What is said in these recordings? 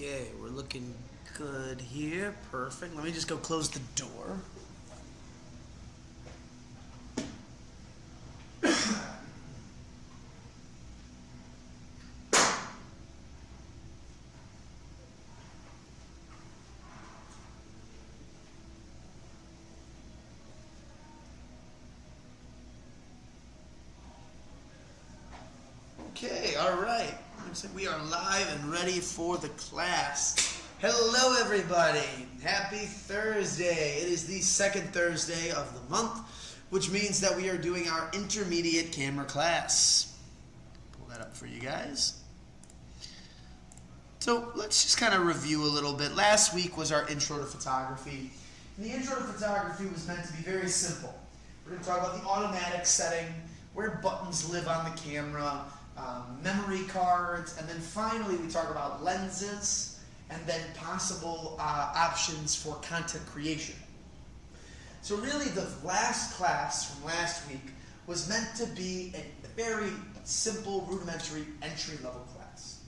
Okay, we're looking good here. Perfect. Let me just go close the door. Okay, all right. Looks like we are live and ready for the class. Hello, everybody. Happy Thursday. It is the second Thursday of the month, which means that we are doing our intermediate camera class. Pull that up for you guys. So let's just kind of review a little bit. Last week was our intro to photography. And the intro to photography was meant to be very simple. We're going to talk about the automatic setting, where buttons live on the camera, memory cards, and then finally we talk about lenses and then possible options for content creation. So really the last class from last week was meant to be a very simple, rudimentary, entry-level class.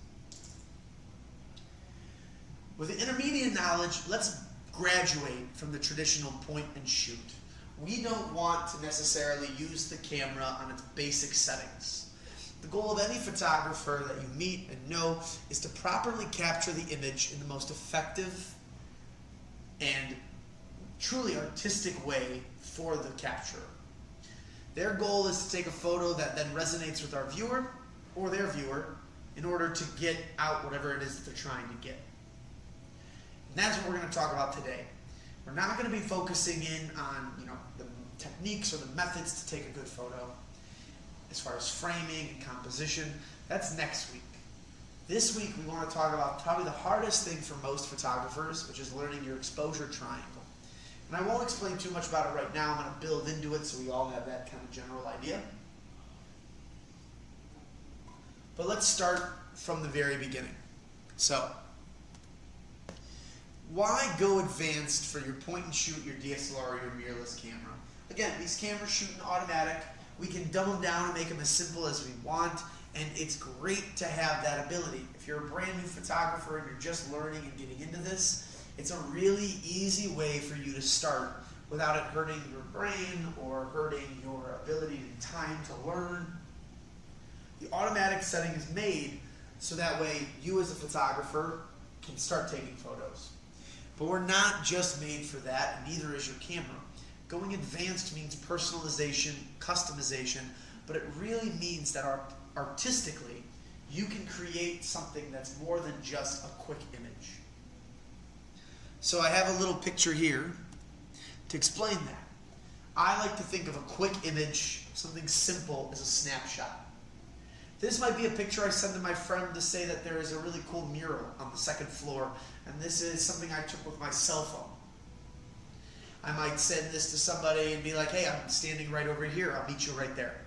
With the intermediate knowledge, let's graduate from the traditional point and shoot. We don't want to necessarily use the camera on its basic settings. The goal of any photographer that you meet and know is to properly capture the image in the most effective and truly artistic way for the capturer. Their goal is to take a photo that then resonates with our viewer or their viewer in order to get out whatever it is that they're trying to get. And that's what we're going to talk about today. We're not going to be focusing in on, the techniques or the methods to take a good photo. As far as framing and composition, that's next week. This week we want to talk about probably the hardest thing for most photographers, which is learning your exposure triangle. And I won't explain too much about it right now. I'm going to build into it so we all have that kind of general idea. But let's start from the very beginning. So, why go advanced for your point and shoot, your DSLR, or your mirrorless camera? Again, these cameras shoot in automatic. We can dumb them down and make them as simple as we want, and it's great to have that ability. If you're a brand new photographer and you're just learning and getting into this, it's a really easy way for you to start without it hurting your brain or hurting your ability and time to learn. The automatic setting is made so that way you as a photographer can start taking photos. But we're not just made for that, and neither is your camera. Going advanced means personalization, customization, but it really means that artistically, you can create something that's more than just a quick image. So I have a little picture here to explain that. I like to think of a quick image, something simple, as a snapshot. This might be a picture I send to my friend to say that there is a really cool mural on the second floor, and this is something I took with my cell phone. I might send this to somebody and be like, hey, I'm standing right over here. I'll meet you right there.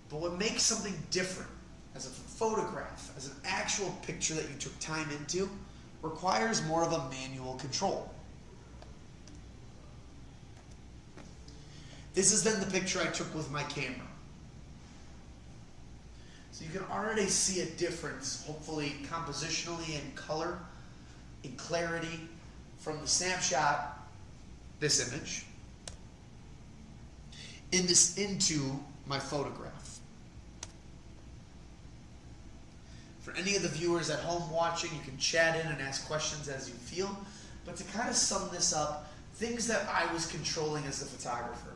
But what makes something different as a photograph, as an actual picture that you took time into, requires more of a manual control. This is then the picture I took with my camera. So you can already see a difference, hopefully compositionally in color, in clarity, from the snapshot, this image, into my photograph. For any of the viewers at home watching, you can chat in and ask questions as you feel. But to kind of sum this up, things that I was controlling as a photographer.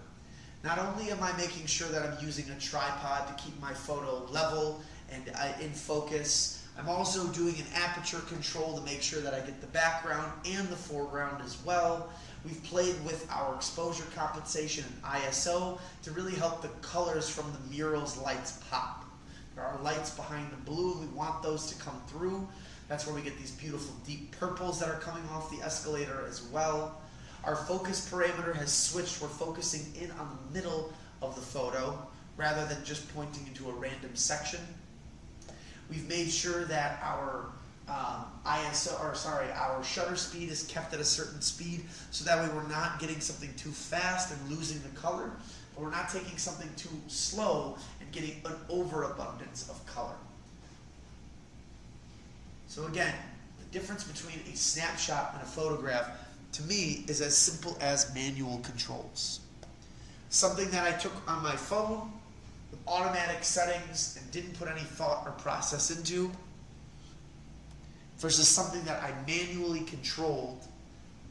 Not only am I making sure that I'm using a tripod to keep my photo level and in focus, I'm also doing an aperture control to make sure that I get the background and the foreground as well. We've played with our exposure compensation and ISO to really help the colors from the mural's lights pop. There are lights behind the blue, we want those to come through. That's where we get these beautiful deep purples that are coming off the escalator as well. Our focus parameter has switched. We're focusing in on the middle of the photo rather than just pointing into a random section. We've made sure that our our shutter speed is kept at a certain speed so that way we're not getting something too fast and losing the color, but we're not taking something too slow and getting an overabundance of color. So again, the difference between a snapshot and a photograph, to me, is as simple as manual controls. Something that I took on my phone with automatic settings and didn't put any thought or process into, versus something that I manually controlled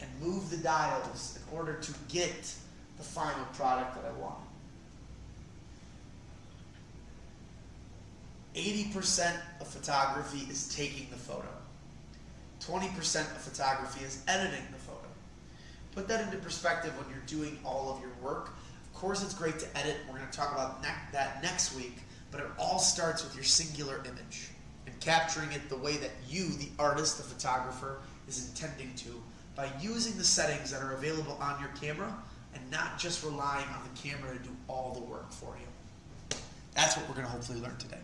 and moved the dials in order to get the final product that I wanted. 80% of photography is taking the photo. 20% of photography is editing the photo. Put that into perspective when you're doing all of your work. Of course, it's great to edit. We're going to talk about that next week, but it all starts with your singular image and capturing it the way that you, the artist, the photographer, is intending to, by using the settings that are available on your camera and not just relying on the camera to do all the work for you. That's what we're going to hopefully learn today.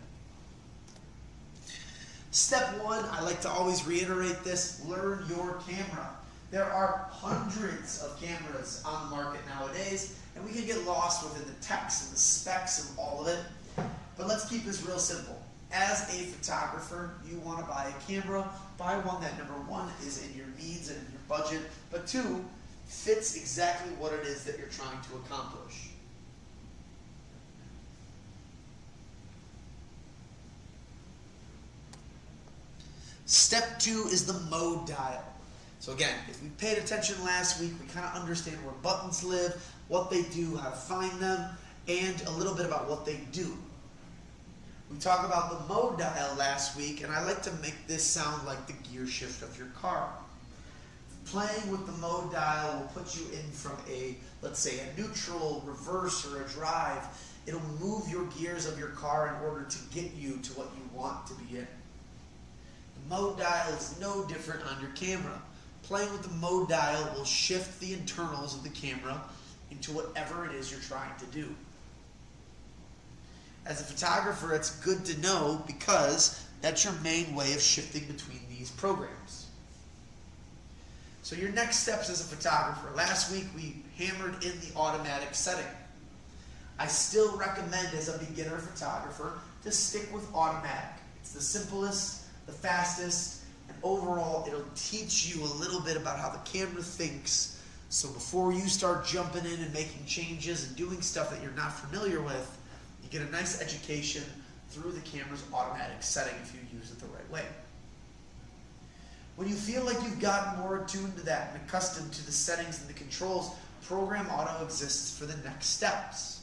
Step one, I like to always reiterate this: learn your camera. There are hundreds of cameras on the market nowadays, and we can get lost within the text and the specs and all of it. But let's keep this real simple. As a photographer, you want to buy a camera. Buy one that, number one, is in your needs and in your budget, but two, fits exactly what it is that you're trying to accomplish. Step two is the mode dial. So again, if we paid attention last week, we kind of understand where buttons live, what they do, how to find them, and a little bit about what they do. We talked about the mode dial last week, and I like to make this sound like the gear shift of your car. Playing with the mode dial will put you in from a, let's say, a neutral, reverse, or a drive. It'll move your gears of your car in order to get you to what you want to be in. The mode dial is no different on your camera. Playing with the mode dial will shift the internals of the camera into whatever it is you're trying to do. As a photographer, it's good to know because that's your main way of shifting between these programs. So your next steps as a photographer. Last week we hammered in the automatic setting. I still recommend as a beginner photographer to stick with automatic. It's the simplest, the fastest, and overall it'll teach you a little bit about how the camera thinks. So before you start jumping in and making changes and doing stuff that you're not familiar with, you get a nice education through the camera's automatic setting if you use it the right way. When you feel like you've gotten more attuned to that and accustomed to the settings and the controls, Program Auto exists for the next steps.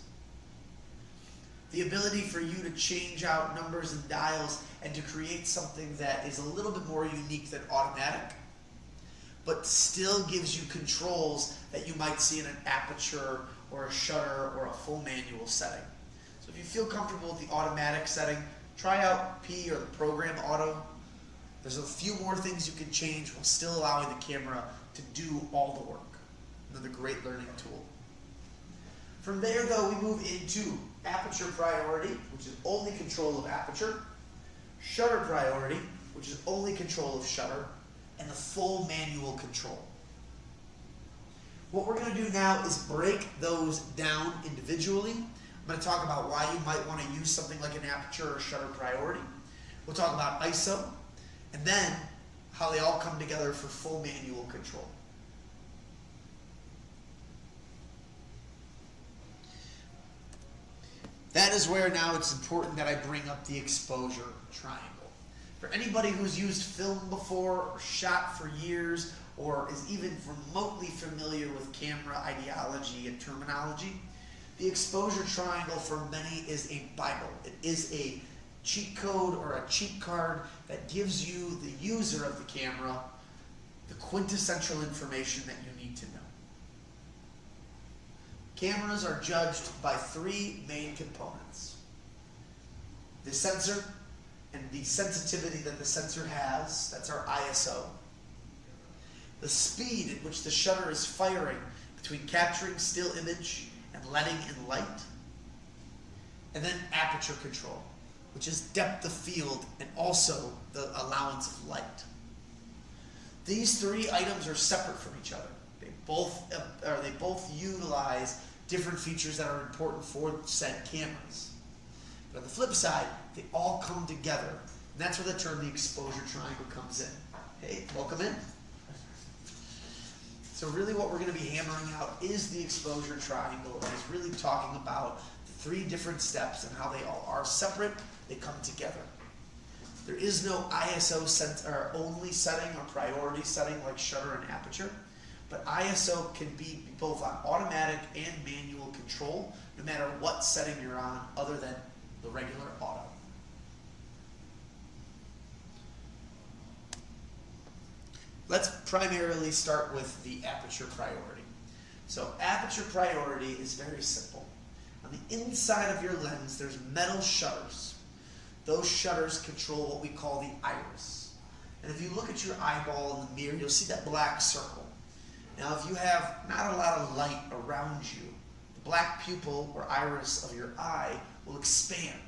The ability for you to change out numbers and dials and to create something that is a little bit more unique than automatic, but still gives you controls that you might see in an aperture or a shutter or a full manual setting. So if you feel comfortable with the automatic setting, try out P or the Program Auto. There's a few more things you can change while still allowing the camera to do all the work. Another great learning tool. From there, though, we move into aperture priority, which is only control of aperture, shutter priority, which is only control of shutter, and the full manual control. What we're going to do now is break those down individually. I'm going to talk about why you might want to use something like an aperture or shutter priority. We'll talk about ISO, and then how they all come together for full manual control. That is where now it's important that I bring up the exposure triangle. For anybody who's used film before or shot for years or is even remotely familiar with camera ideology and terminology, the exposure triangle for many is a Bible. It is a cheat code or a cheat card that gives you, the user of the camera, the quintessential information that you need to know. Cameras are judged by three main components: the sensor and the sensitivity that the sensor has, that's our ISO, the speed at which the shutter is firing between capturing still image and letting in light, and then aperture control, which is depth of field and also the allowance of light. These three items are separate from each other. They both utilize different features that are important for said cameras. But on the flip side, they all come together And that's where the term the exposure triangle comes in. Hey, welcome in. So really what we're going to be hammering out is the exposure triangle, and is really talking about the 3 different steps and how they all are separate, they come together. There is no ISO only setting or priority setting like shutter and aperture, but ISO can be both on automatic and manual control, no matter what setting you're on other than the regular auto. Let's primarily start with the aperture priority. So aperture priority is very simple. On the inside of your lens, there's metal shutters. Those shutters control what we call the iris. And if you look at your eyeball in the mirror, you'll see that black circle. Now, if you have not a lot of light around you, the black pupil or iris of your eye will expand.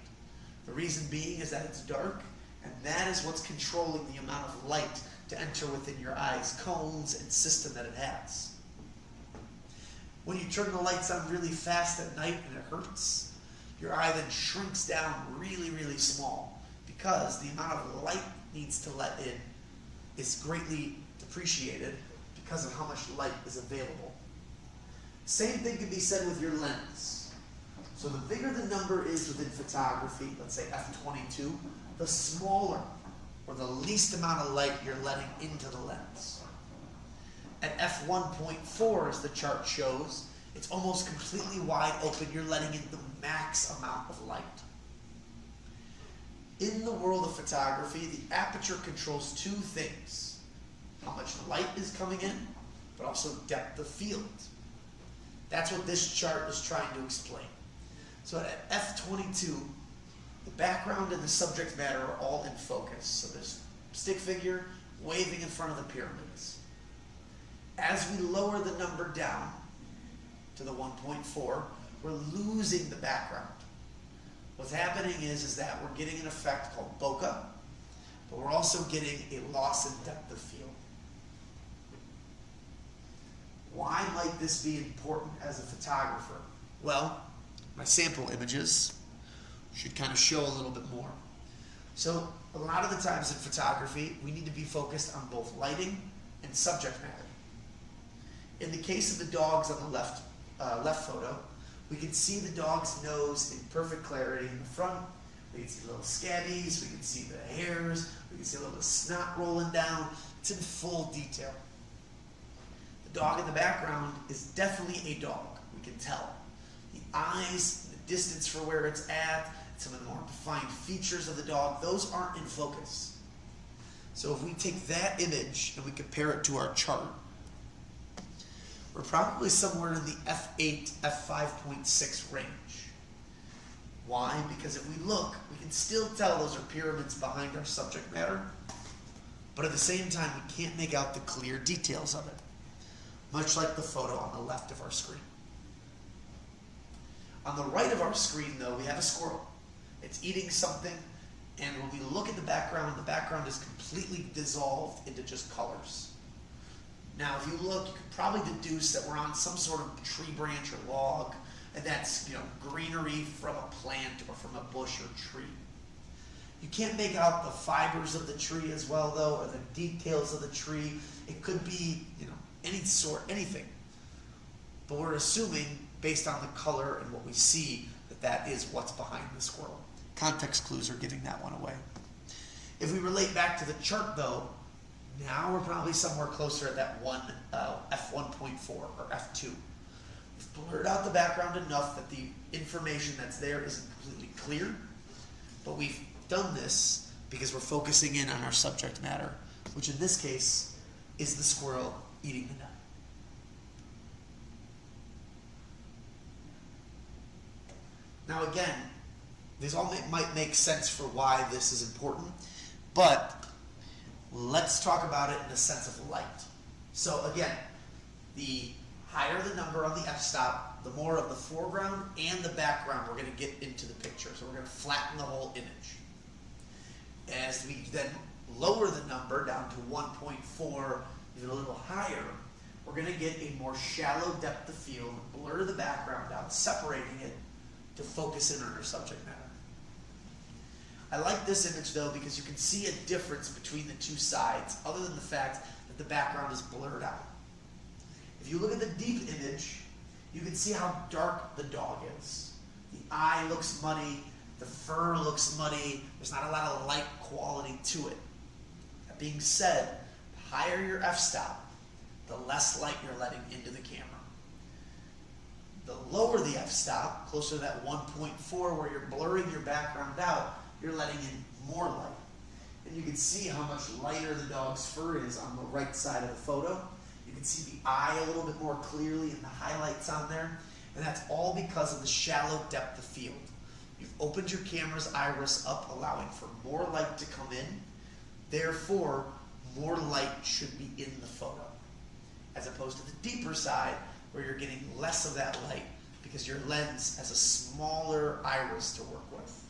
The reason being is that it's dark, and that is what's controlling the amount of light to enter within your eye's cones and system that it has. When you turn the lights on really fast at night and it hurts, your eye then shrinks down really, really small because the amount of light needs to let in is greatly depreciated because of how much light is available. Same thing can be said with your lens. So the bigger the number is within photography, let's say f22, the smaller or the least amount of light you're letting into the lens. At f1.4, as the chart shows, it's almost completely wide open. You're letting in the max amount of light. In the world of photography, the aperture controls 2 things: how much light is coming in, but also depth of field. That's what this chart is trying to explain. So at f22, the background and the subject matter are all in focus. So there's stick figure waving in front of the pyramids. As we lower the number down to the 1.4, we're losing the background. What's happening is that we're getting an effect called bokeh, but we're also getting a loss in depth of field. Why might this be important as a photographer? Well, my sample images should kind of show a little bit more. So a lot of the times in photography, we need to be focused on both lighting and subject matter. In the case of the dogs on the left photo, we can see the dog's nose in perfect clarity in the front. We can see little scabbies, we can see the hairs, we can see a little bit of snot rolling down. It's in full detail. The dog in the background is definitely a dog, we can tell. The eyes, the distance for where it's at, some of the more defined features of the dog, those aren't in focus. So if we take that image and we compare it to our chart, we're probably somewhere in the f8, f5.6 range. Why? Because if we look, we can still tell those are pyramids behind our subject matter, but at the same time, we can't make out the clear details of it, much like the photo on the left of our screen. On the right of our screen, though, we have a squirrel. It's eating something, and when we look at the background is completely dissolved into just colors. Now, if you look, you could probably deduce that we're on some sort of tree branch or log, and that's, greenery from a plant or from a bush or tree. You can't make out the fibers of the tree as well, though, or the details of the tree. It could be, anything. But we're assuming, based on the color and what we see, that is what's behind the squirrel. Context clues are giving that one away. If we relate back to the chart, though, now we're probably somewhere closer at that f1.4 or f2. We've blurred out the background enough that the information that's there isn't completely clear, but we've done this because we're focusing in on our subject matter, which in this case is the squirrel eating the nut. Now again, these all might make sense for why this is important, but let's talk about it in the sense of light. So again, the higher the number on the f-stop, the more of the foreground and the background we're going to get into the picture. So we're going to flatten the whole image. As we then lower the number down to 1.4, even a little higher, we're going to get a more shallow depth of field, blur the background out, separating it to focus in on our subject matter. I like this image though because you can see a difference between the two sides other than the fact that the background is blurred out. If you look at the deep image, you can see how dark the dog is. The eye looks muddy, the fur looks muddy, there's not a lot of light quality to it. That being said, the higher your f-stop, the less light you're letting into the camera. The lower the f-stop, closer to that 1.4 where you're blurring your background out, you're letting in more light. And you can see how much lighter the dog's fur is on the right side of the photo. You can see the eye a little bit more clearly and the highlights on there. And that's all because of the shallow depth of field. You've opened your camera's iris up, allowing for more light to come in. Therefore, more light should be in the photo, as opposed to the deeper side where you're getting less of that light because your lens has a smaller iris to work with.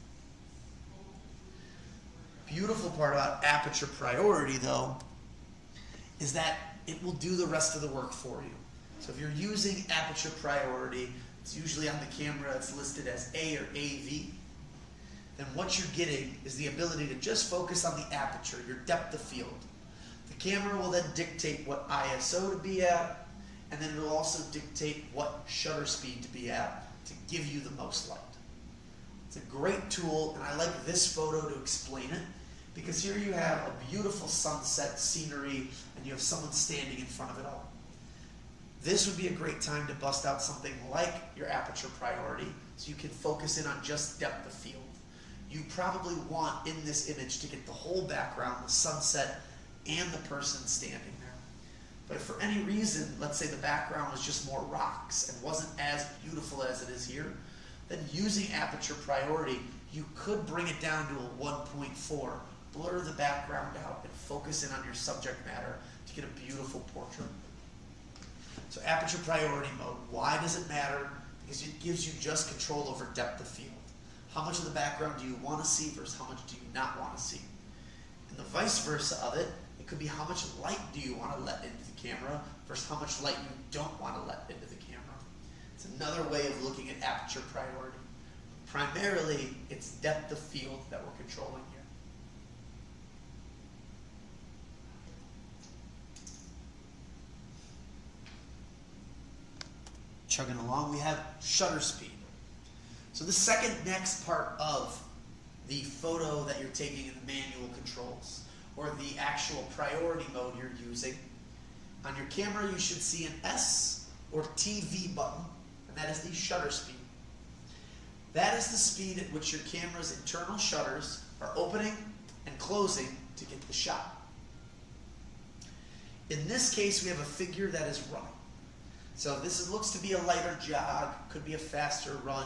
Beautiful part about aperture priority though is that it will do the rest of the work for you. So if you're using aperture priority, it's usually on the camera, it's listed as A or AV, then what you're getting is the ability to just focus on the aperture, your depth of field. The camera will then dictate what ISO to be at, and then it'll also dictate what shutter speed to be at to give you the most light. It's a great tool, and I like this photo to explain it, because here you have a beautiful sunset scenery, and you have someone standing in front of it all. This would be a great time to bust out something like your aperture priority, so you can focus in on just depth of field. You probably want in this image to get the whole background, the sunset, and the person standing there. But if for any reason, let's say the background was just more rocks and wasn't as beautiful as it is here, then using aperture priority, you could bring it down to a 1.4, blur the background out, and focus in on your subject matter to get a beautiful portrait. So aperture priority mode, why does it matter? Because it gives you just control over depth of field. How much of the background do you want to see versus how much do you not want to see? And the vice versa of it, it could be how much light do you want to let into the camera versus how much light you don't want to let into the camera. It's another way of looking at aperture priority. Primarily, it's depth of field that we're controlling here. Chugging along, we have shutter speed. So the second next part of the photo that you're taking in the manual controls, or the actual priority mode you're using, on your camera you should see an S or TV button, and that is the shutter speed. That is the speed at which your camera's internal shutters are opening and closing to get the shot. In this case, we have a figure that is running. So this looks to be a lighter jog, could be a faster run,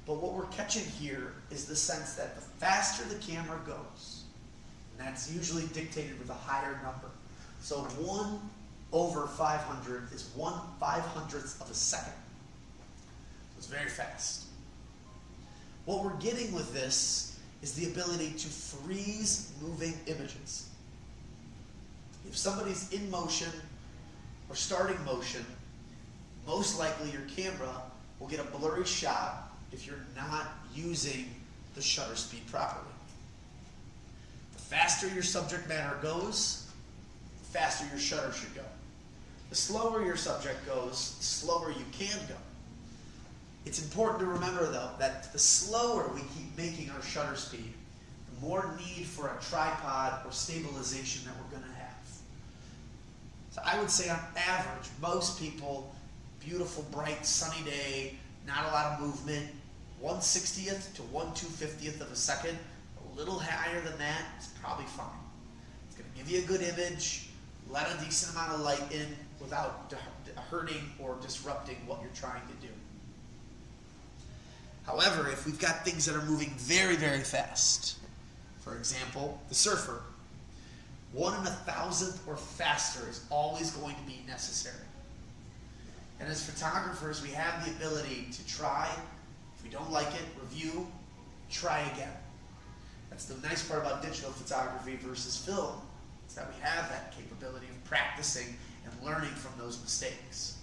but what we're catching here is the sense that the faster the camera goes, and that's usually dictated with a higher number. So 1 over 500 is 1/500th of a second. So it's very fast. What we're getting with this is the ability to freeze moving images. If somebody's in motion or starting motion, most likely your camera will get a blurry shot if you're not using the shutter speed properly. The faster your subject matter goes, the faster your shutter should go. The slower your subject goes, the slower you can go. It's important to remember though that the slower we keep making our shutter speed, the more need for a tripod or stabilization that we're going to have. So I would say on average, most people, beautiful, bright, sunny day, not a lot of movement, 1/60th to 1/250th of a second, a little higher than that is probably fine. It's going to give you a good image, let a decent amount of light in without hurting or disrupting what you're trying to do. However, if we've got things that are moving very, very fast, for example, the surfer, 1 in 1,000th or faster is always going to be necessary. And as photographers, we have the ability to try. If we don't like it, review, try again. That's the nice part about digital photography versus film, is that we have that capability of practicing and learning from those mistakes.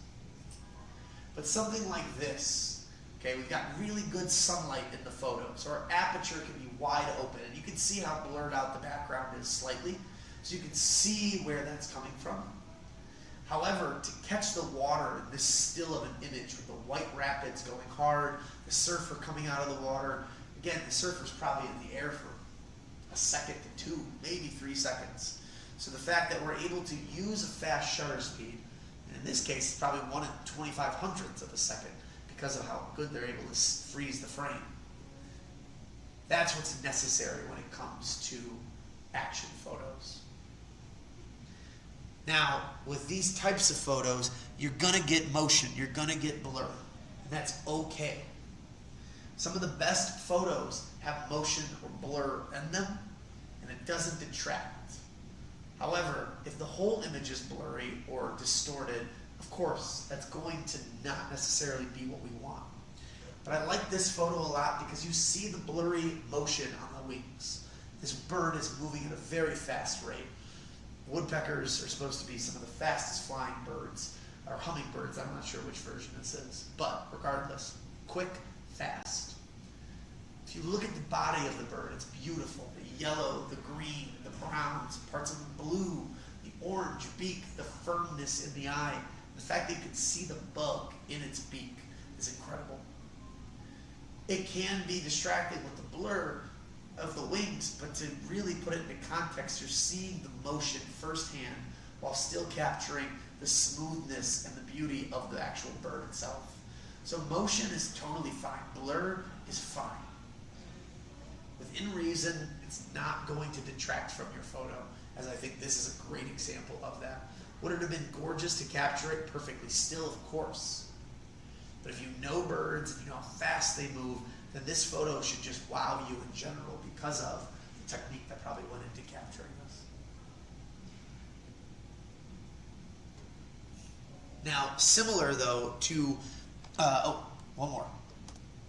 But something like this, okay, we've got really good sunlight in the photo, so our aperture can be wide open. And you can see how blurred out the background is slightly. So you can see where that's coming from. However, to catch the water in this still of an image with the white rapids going hard, the surfer coming out of the water, again, the surfer's probably in the air for a second to 2, maybe 3 seconds. So the fact that we're able to use a fast shutter speed, and in this case, it's probably 1 25/100th of a second because of how good they're able to freeze the frame. That's what's necessary when it comes to action photos. Now, with these types of photos, you're gonna get motion, you're gonna get blur, and that's okay. Some of the best photos have motion or blur in them, and it doesn't detract. However, if the whole image is blurry or distorted, of course, that's going to not necessarily be what we want. But I like this photo a lot because you see the blurry motion on the wings. This bird is moving at a very fast rate. Woodpeckers are supposed to be some of the fastest flying birds, or hummingbirds. I'm not sure which version this is, but regardless, quick, fast. If you look at the body of the bird, it's beautiful. The yellow, the green, the browns, parts of the blue, the orange beak, the firmness in the eye. The fact that you can see the bug in its beak is incredible. It can be distracting with the blur of the wings, but to really put it into context, you're seeing the motion firsthand while still capturing the smoothness and the beauty of the actual bird itself. So motion is totally fine. Blur is fine. Within reason, it's not going to detract from your photo, as I think this is a great example of that. Would it have been gorgeous to capture it perfectly still? Of course. But if you know birds and you know how fast they move, then this photo should just wow you in general because of the technique that probably went into capturing this. Now, similar though to, one more,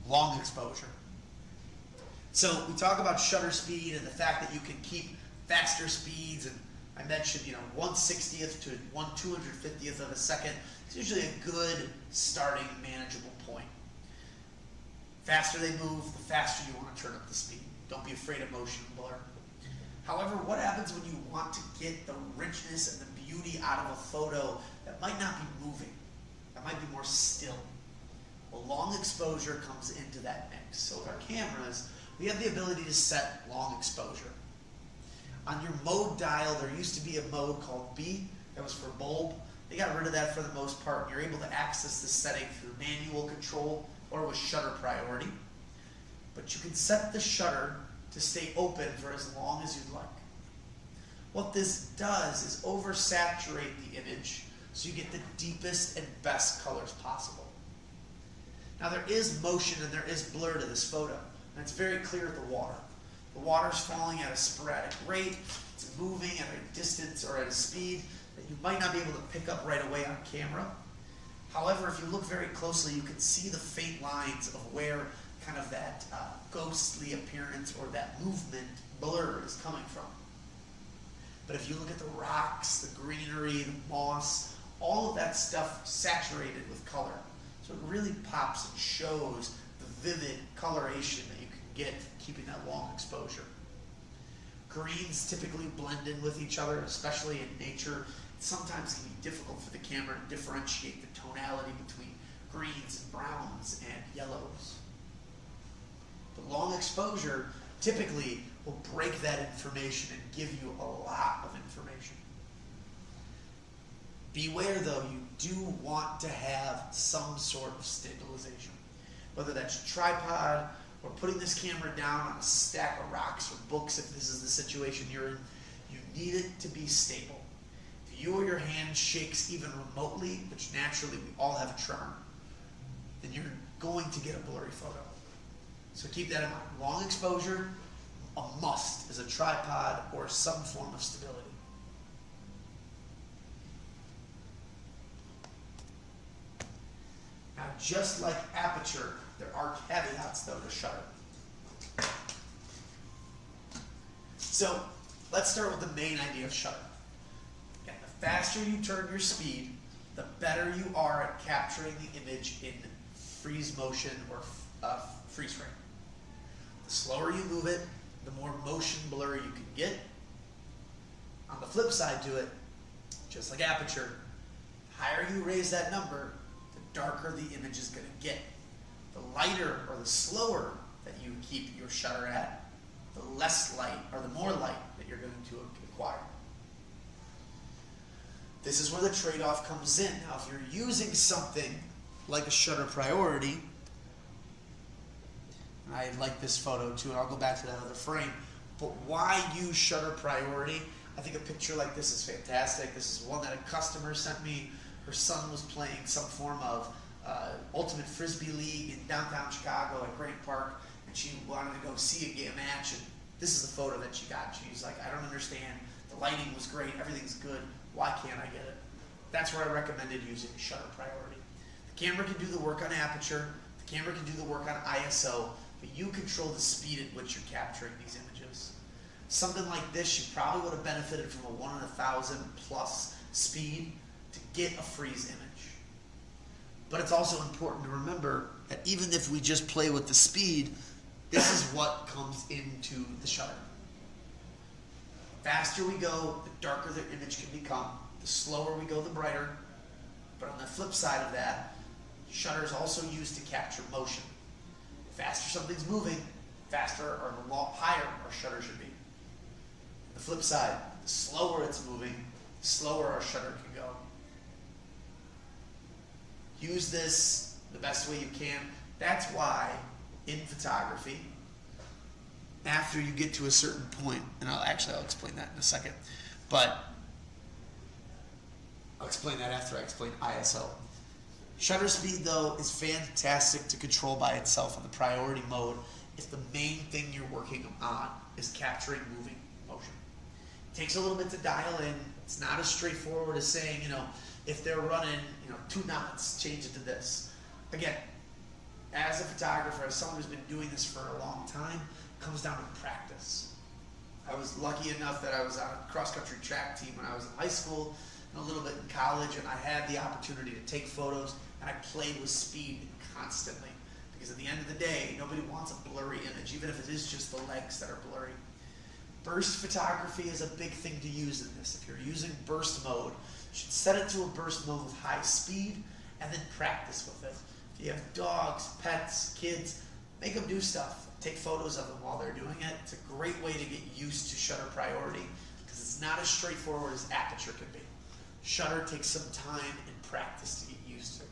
long exposure. So we talk about shutter speed and the fact that you can keep faster speeds, and I mentioned, 1/60th to 1/250th of a second. It's usually a good starting manageable point. Faster they move, the faster you want to turn up the speed. Don't be afraid of motion and blur. However, what happens when you want to get the richness and the beauty out of a photo that might not be moving, that might be more still? Well, long exposure comes into that mix. So with our cameras, we have the ability to set long exposure. On your mode dial, there used to be a mode called B that was for bulb. They got rid of that for the most part, and you're able to access this setting through manual control or with shutter priority. But you can set the shutter to stay open for as long as you'd like. What this does is oversaturate the image so you get the deepest and best colors possible. Now there is motion and there is blur to this photo, and it's very clear at the water. The water's falling at a sporadic rate, it's moving at a distance or at a speed that you might not be able to pick up right away on camera. However, if you look very closely, you can see the faint lines of where kind of that ghostly appearance or that movement blur is coming from. But if you look at the rocks, the greenery, the moss, all of that stuff saturated with color. So it really pops and shows the vivid coloration that you can get from keeping that long exposure. Greens typically blend in with each other, especially in nature. It sometimes can be difficult for the camera to differentiate the tonality between greens and browns and yellows. But long exposure typically will break that information and give you a lot of information. Beware though, you do want to have some sort of stabilization. Whether that's a tripod or putting this camera down on a stack of rocks or books if this is the situation you're in, you need it to be stable. If you or your hand shakes even remotely, which naturally we all have a tremor, then you're going to get a blurry photo. So keep that in mind. Long exposure, a must, is a tripod or some form of stability. Now, just like aperture, there are caveats though to shutter. So let's start with the main idea of shutter. Again, the faster you turn your speed, the better you are at capturing the image in freeze motion or freeze frame. The slower you move it, the more motion blur you can get. On the flip side to it, just like aperture, the higher you raise that number, the darker the image is going to get. The lighter or the slower that you keep your shutter at, the less light or the more light that you're going to acquire. This is where the trade-off comes in. Now, if you're using something like a shutter priority, and I like this photo too, and I'll go back to that other frame, but why use shutter priority? I think a picture like this is fantastic. This is one that a customer sent me. Her son was playing some form of Ultimate Frisbee League in downtown Chicago at Grant Park, and she wanted to go see a match, and this is the photo that she got. She's like, I don't understand. The lighting was great. Everything's good. Why can't I get it? That's where I recommended using shutter priority. The camera can do the work on aperture. The camera can do the work on ISO, but you control the speed at which you're capturing these images. Something like this, you probably would have benefited from a 1 in 1,000 plus speed to get a freeze image. But it's also important to remember that even if we just play with the speed, this is what comes into the shutter. The faster we go, the darker the image can become. The slower we go, the brighter. But on the flip side of that, shutter is also used to capture motion. The faster something's moving, faster or higher our shutter should be. The flip side, the slower it's moving, the slower our shutter can go. Use this the best way you can. That's why in photography, after you get to a certain point, and I'll explain that in a second, but I'll explain that after I explain ISO. Shutter speed, though, is fantastic to control by itself in the priority mode if the main thing you're working on is capturing moving motion. It takes a little bit to dial in. It's not as straightforward as saying, if they're running, 2 knots, change it to this. Again, as a photographer, as someone who's been doing this for a long time, it comes down to practice. I was lucky enough that I was on a cross-country track team when I was in high school and a little bit in college, and I had the opportunity to take photos, and I played with speed constantly. Because at the end of the day, nobody wants a blurry image, even if it is just the legs that are blurry. Burst photography is a big thing to use in this. If you're using burst mode, you should set it to a burst mode with high speed and then practice with it. If you have dogs, pets, kids, make them do stuff. Take photos of them while they're doing it. It's a great way to get used to shutter priority because it's not as straightforward as aperture can be. Shutter takes some time and practice to get used to.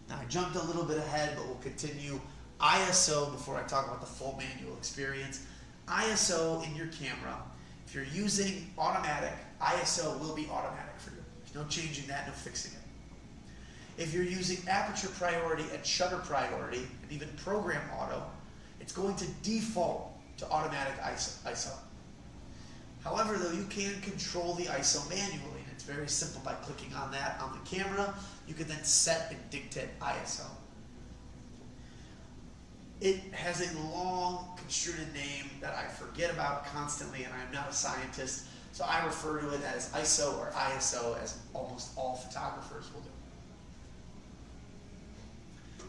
Now I jumped a little bit ahead, but we'll continue. ISO before I talk about the full manual experience. ISO in your camera, if you're using automatic, ISO will be automatic for you. There's no changing that, no fixing it. If you're using aperture priority and shutter priority, and even program auto, it's going to default to automatic ISO. However, though, you can control the ISO manually, and it's very simple by clicking on that on the camera. You can then set and dictate ISO. It has a long, construed name that I forget about constantly, and I'm not a scientist, so I refer to it as ISO or ISO, as almost all photographers will do.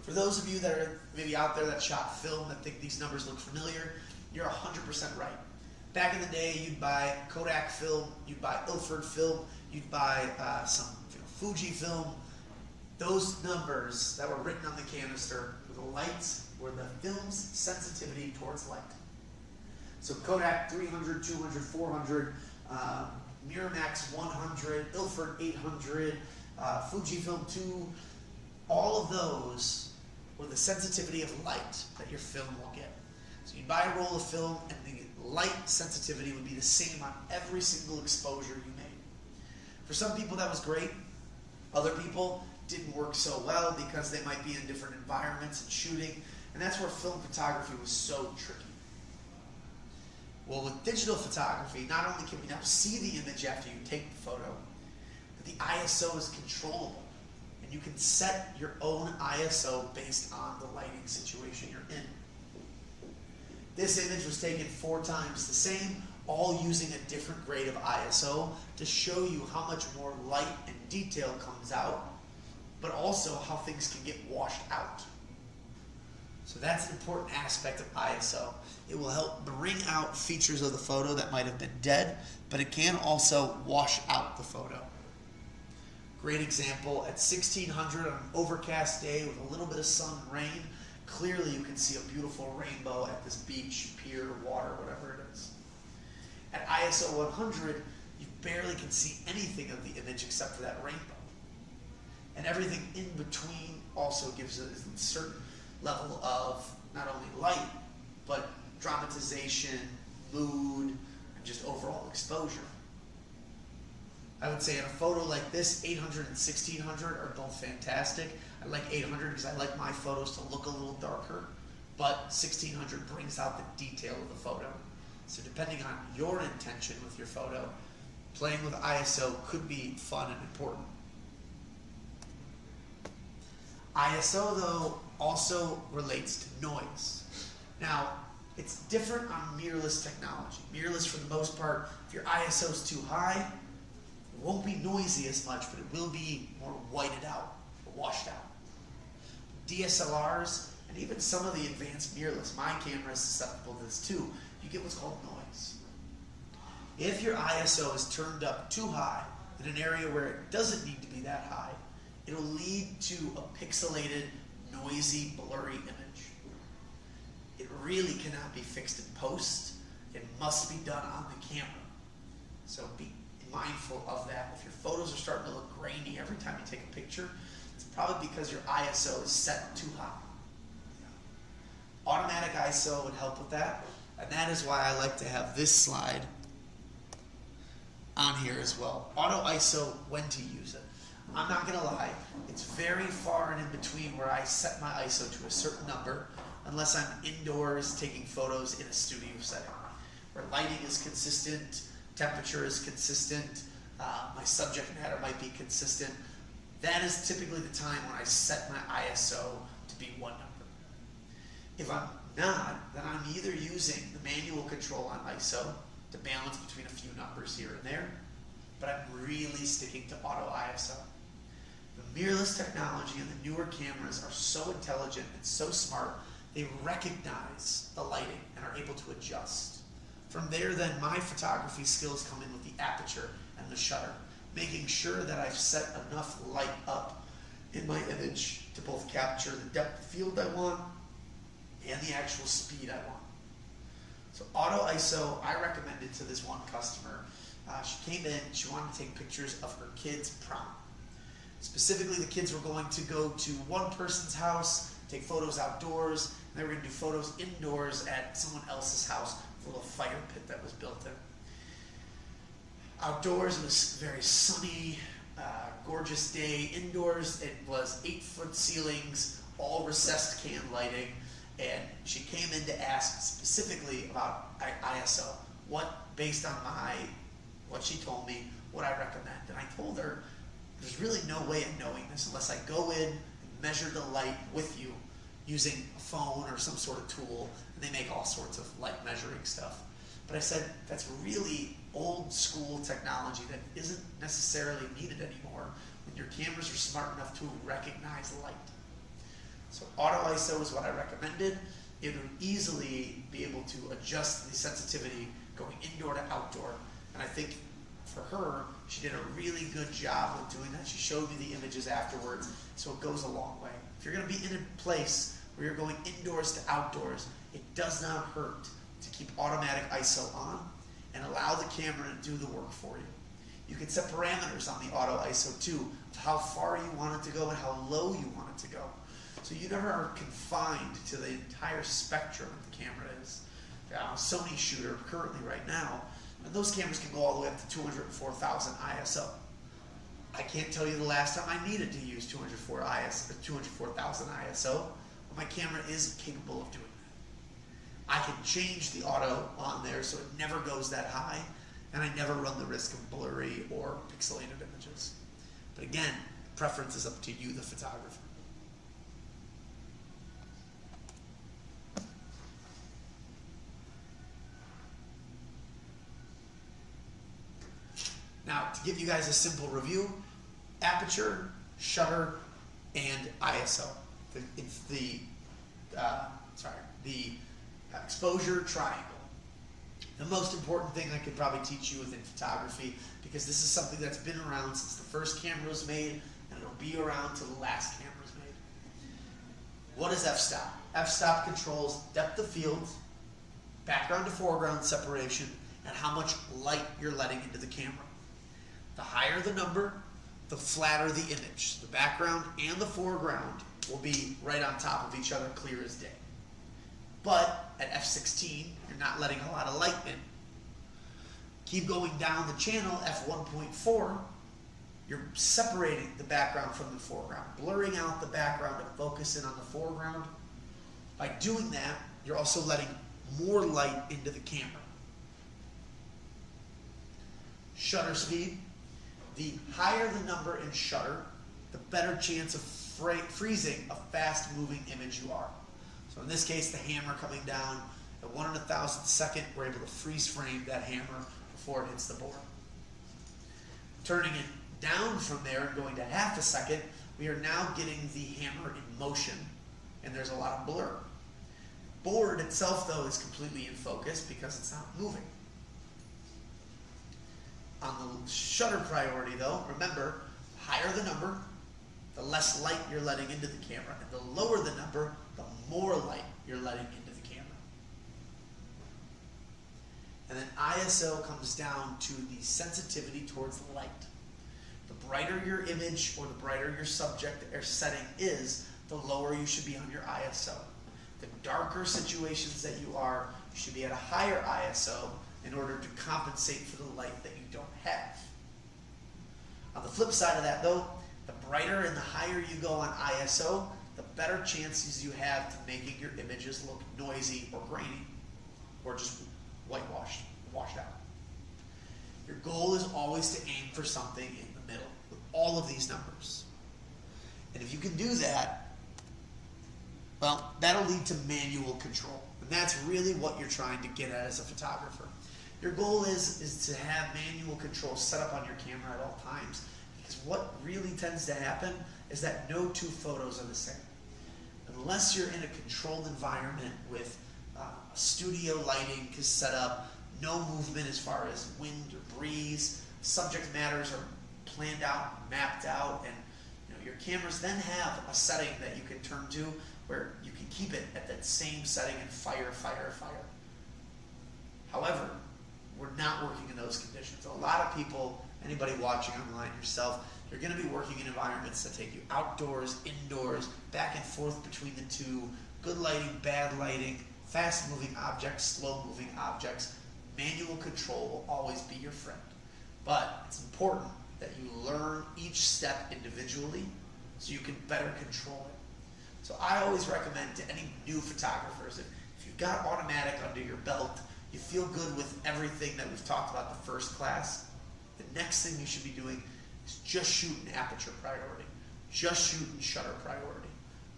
For those of you that are maybe out there that shot film that think these numbers look familiar, you're 100% right. Back in the day, you'd buy Kodak film, you'd buy Ilford film, you'd buy some Fuji film. Those numbers that were written on the canister were the lights, were the film's sensitivity towards light. So Kodak 300, 200, 400, Miramax 100, Ilford 800, Fujifilm 2, all of those were the sensitivity of light that your film will get. So you buy a roll of film and the light sensitivity would be the same on every single exposure you made. For some people that was great. Other people didn't work so well because they might be in different environments and shooting, and that's where film photography was so tricky. Well, with digital photography, not only can we now see the image after you take the photo, but the ISO is controllable. And you can set your own ISO based on the lighting situation you're in. This image was taken 4 times the same, all using a different grade of ISO to show you how much more light and detail comes out, but also how things can get washed out. So that's an important aspect of ISO. It will help bring out features of the photo that might have been dead, but it can also wash out the photo. Great example, at 1600 on an overcast day with a little bit of sun and rain, clearly you can see a beautiful rainbow at this beach, pier, water, whatever it is. At ISO 100, you barely can see anything of the image except for that rainbow. And everything in between also gives it a certain level of not only light, but dramatization, mood, and just overall exposure. I would say in a photo like this, 800 and 1600 are both fantastic. I like 800 because I like my photos to look a little darker, but 1600 brings out the detail of the photo. So depending on your intention with your photo, playing with ISO could be fun and important. ISO, though, also relates to noise. Now, it's different on mirrorless technology. Mirrorless, for the most part, if your ISO is too high, it won't be noisy as much, but it will be more whited out, or washed out. DSLRs, and even some of the advanced mirrorless, my camera is susceptible to this too, you get what's called noise. If your ISO is turned up too high in an area where it doesn't need to be that high, it'll lead to a pixelated, noisy, blurry image. It really cannot be fixed in post. It must be done on the camera. So be mindful of that. If your photos are starting to look grainy every time you take a picture, it's probably because your ISO is set too high. Automatic ISO would help with that, and that is why I like to have this slide on here as well. Auto ISO, when to use it. I'm not going to lie, it's very far and in between where I set my ISO to a certain number, unless I'm indoors taking photos in a studio setting, where lighting is consistent, temperature is consistent, my subject matter might be consistent. That is typically the time when I set my ISO to be one number. If I'm not, then I'm either using the manual control on ISO to balance between a few numbers here and there, but I'm really sticking to auto ISO. The mirrorless technology and the newer cameras are so intelligent and so smart, they recognize the lighting and are able to adjust. From there, then, my photography skills come in with the aperture and the shutter, making sure that I've set enough light up in my image to both capture the depth of field I want and the actual speed I want. So auto ISO, I recommended to this one customer. She came in, she wanted to take pictures of her kid's prom. Specifically, the kids were going to go to one person's house, take photos outdoors, and they were going to do photos indoors at someone else's house with a little fire pit that was built in. Outdoors, it was very sunny, gorgeous day. Indoors, it was 8-foot ceilings, all recessed can lighting, and she came in to ask specifically about ISO. Based on what she told me, what I recommend. And I told her, there's really no way of knowing this unless I go in and measure the light with you using a phone or some sort of tool, and they make all sorts of light measuring stuff. But I said, that's really old school technology that isn't necessarily needed anymore when your cameras are smart enough to recognize light. So auto ISO is what I recommended. It would easily be able to adjust the sensitivity going indoor to outdoor. And I think for her, she did a really good job of doing that. She showed me the images afterwards, so it goes a long way. If you're going to be in a place where you're going indoors to outdoors, it does not hurt to keep automatic ISO on and allow the camera to do the work for you. You can set parameters on the auto ISO too, of how far you want it to go and how low you want it to go. So you never are confined to the entire spectrum the camera is. A Sony shooter currently right now, and those cameras can go all the way up to 204,000 ISO. I can't tell you the last time I needed to use 204,000 ISO, but my camera is capable of doing that. I can change the auto on there so it never goes that high, and I never run the risk of blurry or pixelated images. But again, preference is up to you, the photographer. Now, to give you guys a simple review, aperture, shutter, and ISO. The the exposure triangle. The most important thing I could probably teach you within photography, because this is something that's been around since the first camera was made, and it'll be around till the last camera is made. What is f-stop? F-stop controls depth of field, background to foreground separation, and how much light you're letting into the camera. The higher the number, the flatter the image. The background and the foreground will be right on top of each other, clear as day. But at f16, you're not letting a lot of light in. Keep going down the channel, f1.4, you're separating the background from the foreground, blurring out the background to focus in on the foreground. By doing that, you're also letting more light into the camera. Shutter speed. The higher the number in shutter, the better chance of freezing a fast-moving image you are. So in this case, the hammer coming down at 1 1,000th second, we're able to freeze frame that hammer before it hits the board. Turning it down from there and going to half a second, we are now getting the hammer in motion, and there's a lot of blur. Board itself, though, is completely in focus because it's not moving. On the shutter priority, though, remember, the higher the number, the less light you're letting into the camera, and the lower the number, the more light you're letting into the camera. And then ISO comes down to the sensitivity towards light. The brighter your image or the brighter your subject or setting is, the lower you should be on your ISO. The darker situations that you are, you should be at a higher ISO in order to compensate for the light that you don't have. On the flip side of that, though, the brighter and the higher you go on ISO, the better chances you have to making your images look noisy or grainy, or just whitewashed, washed out. Your goal is always to aim for something in the middle with all of these numbers. And if you can do that, well, that'll lead to manual control. And that's really what you're trying to get at as a photographer. Your goal is to have manual control set up on your camera at all times. Because what really tends to happen is that no two photos are the same. Unless you're in a controlled environment with studio lighting set up, no movement as far as wind or breeze, subject matters are planned out, mapped out, and your cameras then have a setting that you can turn to where you can keep it at that same setting and fire. However, we're not working in those conditions. A lot of people, anybody watching online, yourself, you're going to be working in environments that take you outdoors, indoors, back and forth between the two, good lighting, bad lighting, fast-moving objects, slow-moving objects. Manual control will always be your friend. But it's important that you learn each step individually so you can better control it. So I always recommend to any new photographers, if you've got automatic under your belt, you feel good with everything that we've talked about the first class, the next thing you should be doing is just shoot in aperture priority. Just shoot in shutter priority.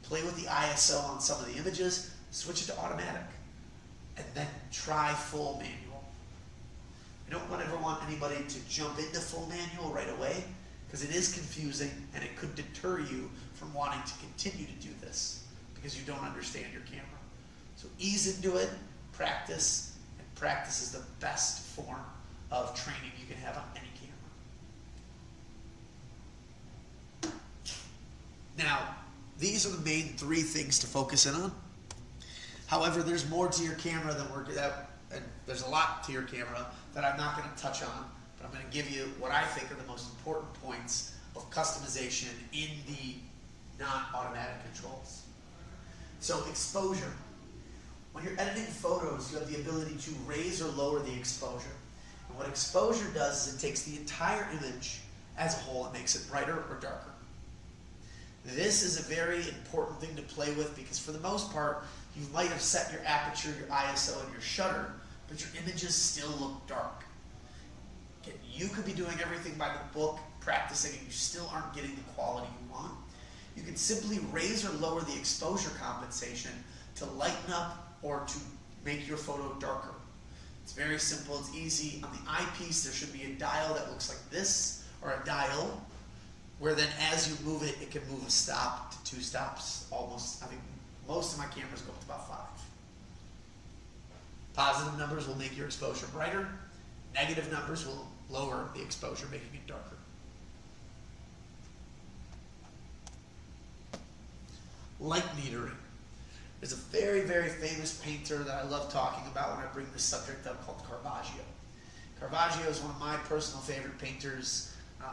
Play with the ISO on some of the images, switch it to automatic, and then try full manual. I don't ever want anybody to jump into full manual right away because it is confusing and it could deter you from wanting to continue to do this because you don't understand your camera. So ease into it, practice, and practice is the best form of training you can have on any camera. Now, these are the main three things to focus in on. However, there's more to your camera than and there's a lot to your camera that I'm not going to touch on, but I'm going to give you what I think are the most important points of customization in the non-automatic controls. So exposure. When you're editing photos, you have the ability to raise or lower the exposure. And what exposure does is it takes the entire image as a whole and makes it brighter or darker. This is a very important thing to play with because for the most part, you might have set your aperture, your ISO, and your shutter, but your images still look dark. Okay, you could be doing everything by the book, practicing, and you still aren't getting the quality you want. You can simply raise or lower the exposure compensation to lighten up or to make your photo darker. It's very simple, it's easy. On the eyepiece, there should be a dial that looks like this, or a dial, where then as you move it, it can move a stop to two stops, almost, Most of my cameras go up to about 5. Positive numbers will make your exposure brighter. Negative numbers will lower the exposure, making it darker. Light metering. There's a very, very famous painter that I love talking about when I bring this subject up called Caravaggio. Caravaggio is one of my personal favorite painters. I'm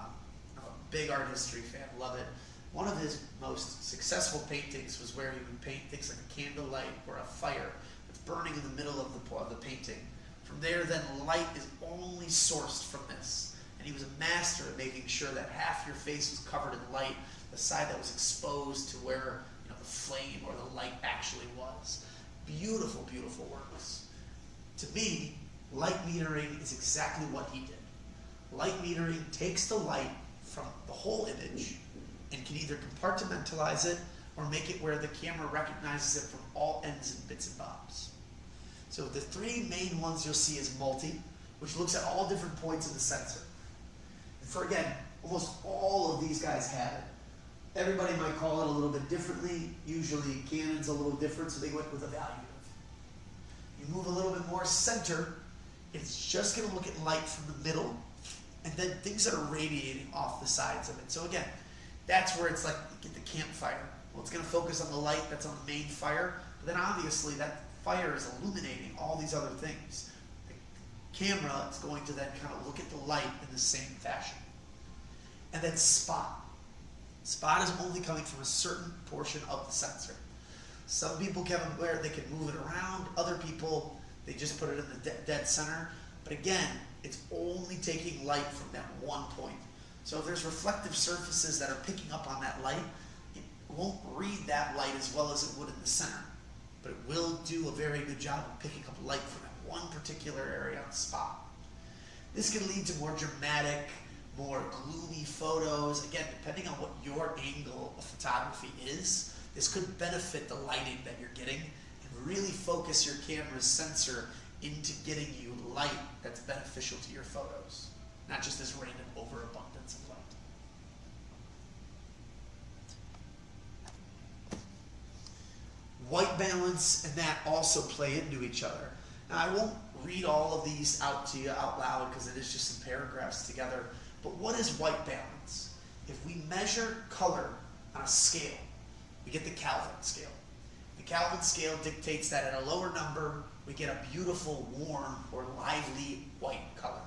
a big art history fan, love it. One of his most successful paintings was where he would paint things like a candlelight or a fire that's burning in the middle of the painting. From there, then, light is only sourced from this. And he was a master at making sure that half your face was covered in light, the side that was exposed to where the flame or the light actually was. Beautiful, beautiful works. To me, light metering is exactly what he did. Light metering takes the light from the whole image and can either compartmentalize it or make it where the camera recognizes it from all ends and bits and bobs. So the 3 main ones you'll see is multi, which looks at all different points in the sensor. And for, again, almost all of these guys have it. Everybody might call it a little bit differently. Usually Canon's a little different, so they went with evaluative. You move a little bit more center, it's just going to look at light from the middle, and then things that are radiating off the sides of it. So again, that's where it's like, you get the campfire. Well, it's going to focus on the light that's on the main fire, but then obviously that fire is illuminating all these other things. The camera is going to then kind of look at the light in the same fashion. And then spot. Spot is only coming from a certain portion of the sensor. Some people can where they can move it around. Other people, they just put it in the dead center. But again, it's only taking light from that one point. So if there's reflective surfaces that are picking up on that light, it won't read that light as well as it would in the center. But it will do a very good job of picking up light from that one particular area on the spot. This can lead to more dramatic, more gloomy photos. Again, depending on what your angle of photography is, this could benefit the lighting that you're getting and really focus your camera's sensor into getting you light that's beneficial to your photos, not just this random overabundance of light. White balance and that also play into each other. Now, I won't read all of these out to you out loud because it is just some paragraphs together. But what is white balance? If we measure color on a scale, we get the Kelvin scale. The Kelvin scale dictates that at a lower number, we get a beautiful, warm, or lively white color.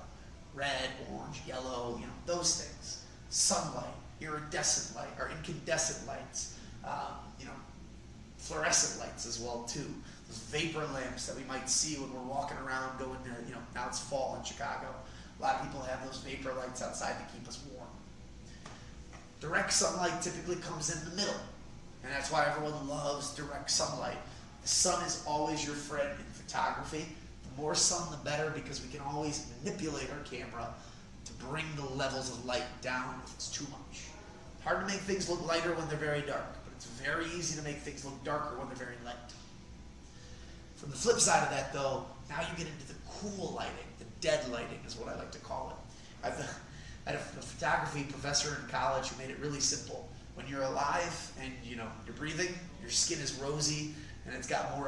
Red, orange, yellow, those things. Sunlight, iridescent light, or incandescent lights, fluorescent lights as well too. Those vapor lamps that we might see when we're walking around going to, now it's fall in Chicago. A lot of people have those vapor lights outside to keep us warm. Direct sunlight typically comes in the middle, and that's why everyone loves direct sunlight. The sun is always your friend in photography. The more sun, the better, because we can always manipulate our camera to bring the levels of light down if it's too much. Hard to make things look lighter when they're very dark, but it's very easy to make things look darker when they're very light. From the flip side of that, though, now you get into the cool lighting. Dead lighting is what I like to call it. I had a photography professor in college who made it really simple. When you're alive and you're breathing, your skin is rosy and it's got more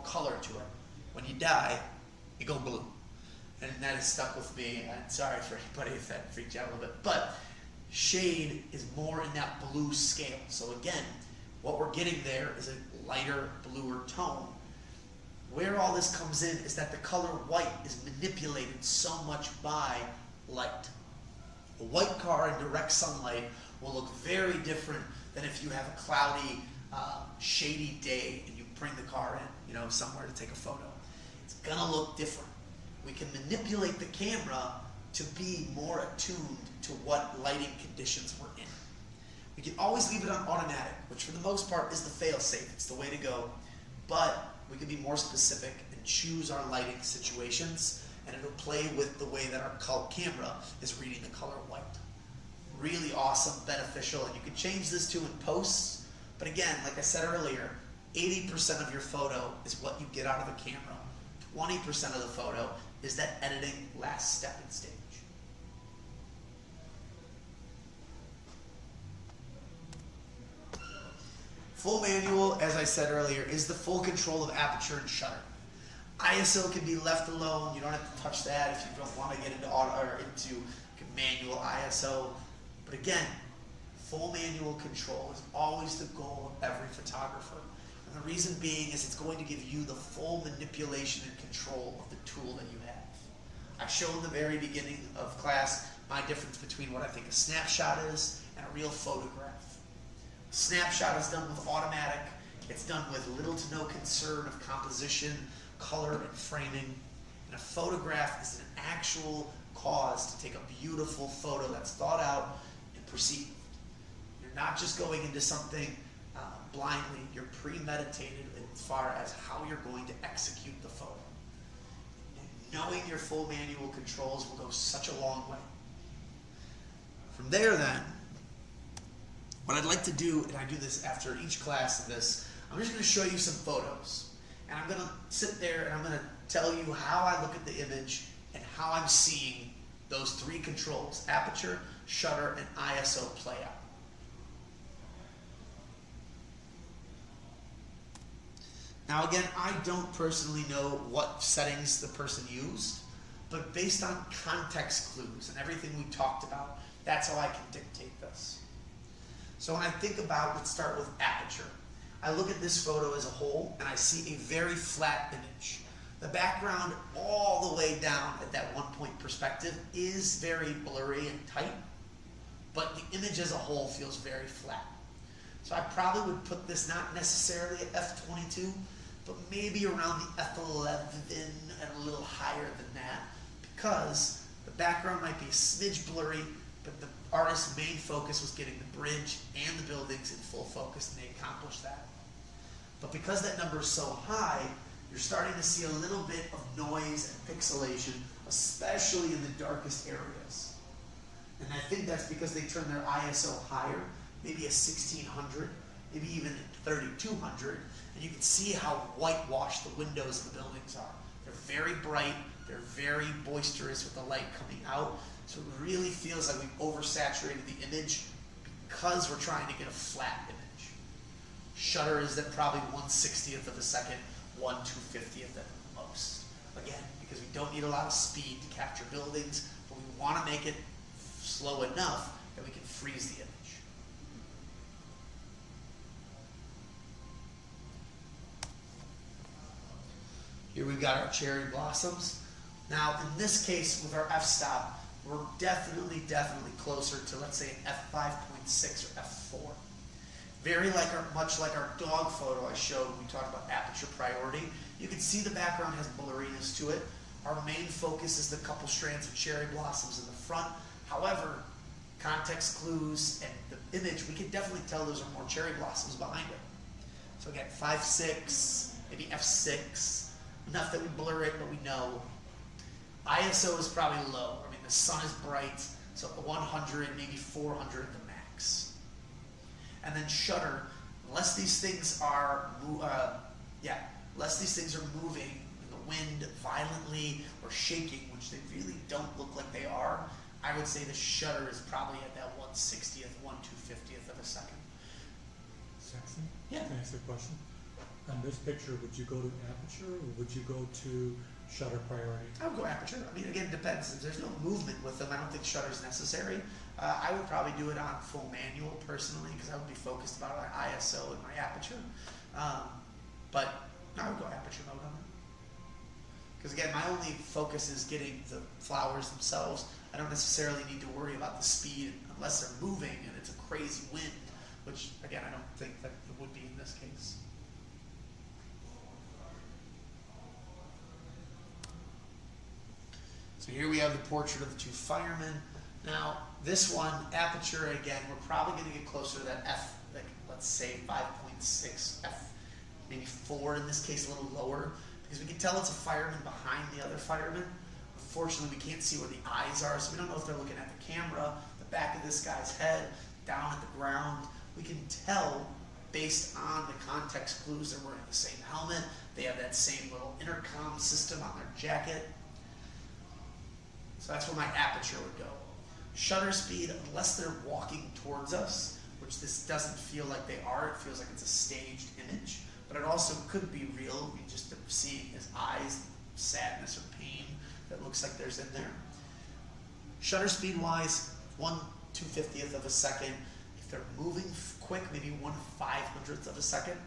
color to it. When you die, you go blue. And that has stuck with me. I'm sorry for anybody if that freaked you out a little bit. But shade is more in that blue scale. So again, what we're getting there is a lighter, bluer tone. Where all this comes in is that the color white is manipulated so much by light. A white car in direct sunlight will look very different than if you have a cloudy, shady day and you bring the car in, somewhere to take a photo. It's gonna look different. We can manipulate the camera to be more attuned to what lighting conditions we're in. We can always leave it on automatic, which for the most part is the fail-safe. It's the way to go. But we can be more specific and choose our lighting situations, and it'll play with the way that our camera is reading the color white. Really awesome, beneficial, and you can change this too in posts. But again, like I said earlier, 80% of your photo is what you get out of the camera. 20% of the photo is that editing last step and stage. Full manual, as I said earlier, is the full control of aperture and shutter. ISO can be left alone. You don't have to touch that if you don't want to get into auto or into manual ISO. But again, full manual control is always the goal of every photographer. And the reason being is it's going to give you the full manipulation and control of the tool that you have. I showed in the very beginning of class my difference between what I think a snapshot is and a real photograph. A snapshot is done with automatic. It's done with little to no concern of composition, color, and framing. And a photograph is an actual cause to take a beautiful photo that's thought out and perceived. You're not just going into something blindly, you're premeditated as far as how you're going to execute the photo. And knowing your full manual controls will go such a long way. From there then, what I'd like to do, and I do this after each class of this, I'm just going to show you some photos. And I'm going to sit there and I'm going to tell you how I look at the image and how I'm seeing those three controls, aperture, shutter, and ISO play out. Now again, I don't personally know what settings the person used, but based on context clues and everything we talked about, that's how I can dictate this. So when I think about, let's start with aperture. I look at this photo as a whole and I see a very flat image. The background all the way down at that 1 point perspective is very blurry and tight, but the image as a whole feels very flat. So I probably would put this not necessarily at f22, but maybe around the f11 and a little higher than that, because the background might be a smidge blurry, but the artist's main focus was getting the bridge and the buildings in full focus, and they accomplished that. But because that number is so high, you're starting to see a little bit of noise and pixelation, especially in the darkest areas. And I think that's because they turned their ISO higher, maybe a 1600, maybe even 3200, and you can see how whitewashed the windows of the buildings are. They're very bright, they're very boisterous with the light coming out, so it really feels like we've oversaturated the image because we're trying to get a flat image. Shutter is at probably 1/60th of a second, 1/250th at the most. Again, because we don't need a lot of speed to capture buildings, but we want to make it slow enough that we can freeze the image. Here we've got our cherry blossoms. Now, in this case, with our f-stop, we're definitely closer to, let's say, an f5.6 or f4. Much like our dog photo I showed when we talked about aperture priority. You can see the background has blurriness to it. Our main focus is the couple strands of cherry blossoms in the front. However, context clues and the image, we can definitely tell those are more cherry blossoms behind it. So again, 5.6, maybe f6. Enough that we blur it, but we know. ISO is probably low. I mean, the sun is bright, so 100, maybe 400 at the max. And then shutter, unless these things are, moving in the wind violently or shaking, which they really don't look like they are, I would say the shutter is probably at that 1/60th, 1/250th of a second. Saxon? Yeah. Can I ask a question? On this picture, would you go to aperture or would you go to shutter priority? I would go aperture. I mean, again, it depends. If there's no movement with them, I don't think shutter is necessary. I would probably do it on full manual personally because I would be focused about my ISO and my aperture. But I would go aperture mode on it. Because again, my only focus is getting the flowers themselves. I don't necessarily need to worry about the speed unless they're moving and it's a crazy wind, which again, I don't think that it would be in this case. So here we have the portrait of the two firemen. Now, this one, aperture, again, we're probably going to get closer to that f, like, let's say 5.6, f, maybe 4 in this case, a little lower, because we can tell it's a fireman behind the other fireman. Unfortunately, we can't see where the eyes are, so we don't know if they're looking at the camera, the back of this guy's head, down at the ground. We can tell based on the context clues they're wearing the same helmet, they have that same little intercom system on their jacket. So that's where my aperture would go. Shutter speed, unless they're walking towards us, which this doesn't feel like they are. It feels like it's a staged image, but it also could be real. You just see his eyes, sadness or pain that looks like there's in there. Shutter speed wise, 1/250th of a second. If they're moving quick, maybe 1/500th of a second.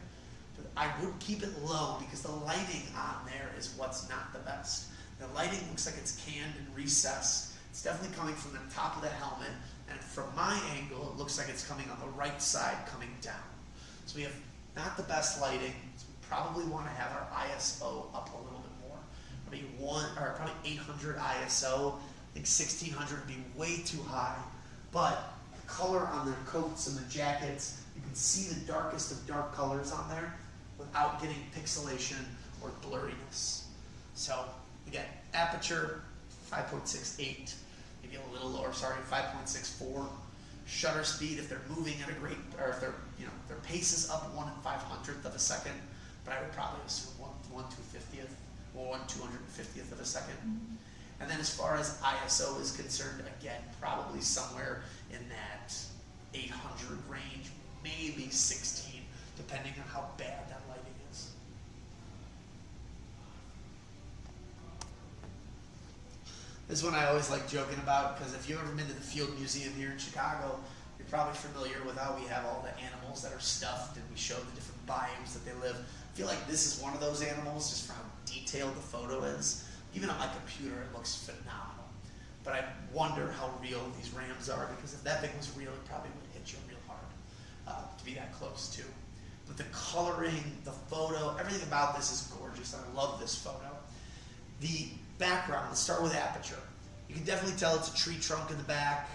But I would keep it low because the lighting on there is what's not the best. The lighting looks like it's canned and recessed. It's definitely coming from the top of the helmet, and from my angle, it looks like it's coming on the right side, coming down. So we have not the best lighting, so we probably want to have our ISO up a little bit more. Probably 800 ISO. I think 1600 would be way too high, but the color on their coats and the jackets, you can see the darkest of dark colors on there without getting pixelation or blurriness. So again, aperture 5.68, maybe a little lower, 5.64. Shutter speed, if they're moving at a great, or if they're, their pace is up 1/500th of a second, but I would probably assume 1/250th or 1/250th of a second. And then as far as ISO is concerned, again, probably somewhere in that 800 range, maybe 16, depending on how bad that lighting is. This one I always like joking about, because if you've ever been to the Field Museum here in Chicago, you're probably familiar with how we have all the animals that are stuffed and we show the different biomes that they live. I feel like this is one of those animals, just for how detailed the photo is. Even on my computer, it looks phenomenal. But I wonder how real these rams are, because if that thing was real, it probably would hit you real hard to be that close to. But the coloring, the photo, everything about this is gorgeous. I love this photo. The background, let's start with aperture. You can definitely tell it's a tree trunk in the back,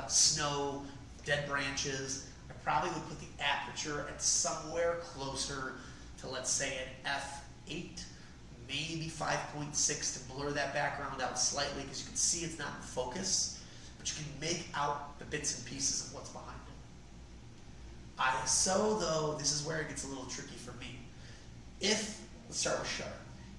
snow, dead branches. I probably would put the aperture at somewhere closer to, let's say, an f8. Maybe 5.6 to blur that background out slightly, because you can see it's not in focus, but you can make out the bits and pieces of what's behind it. ISO, though, this is where it gets a little tricky for me. Let's start with shutter.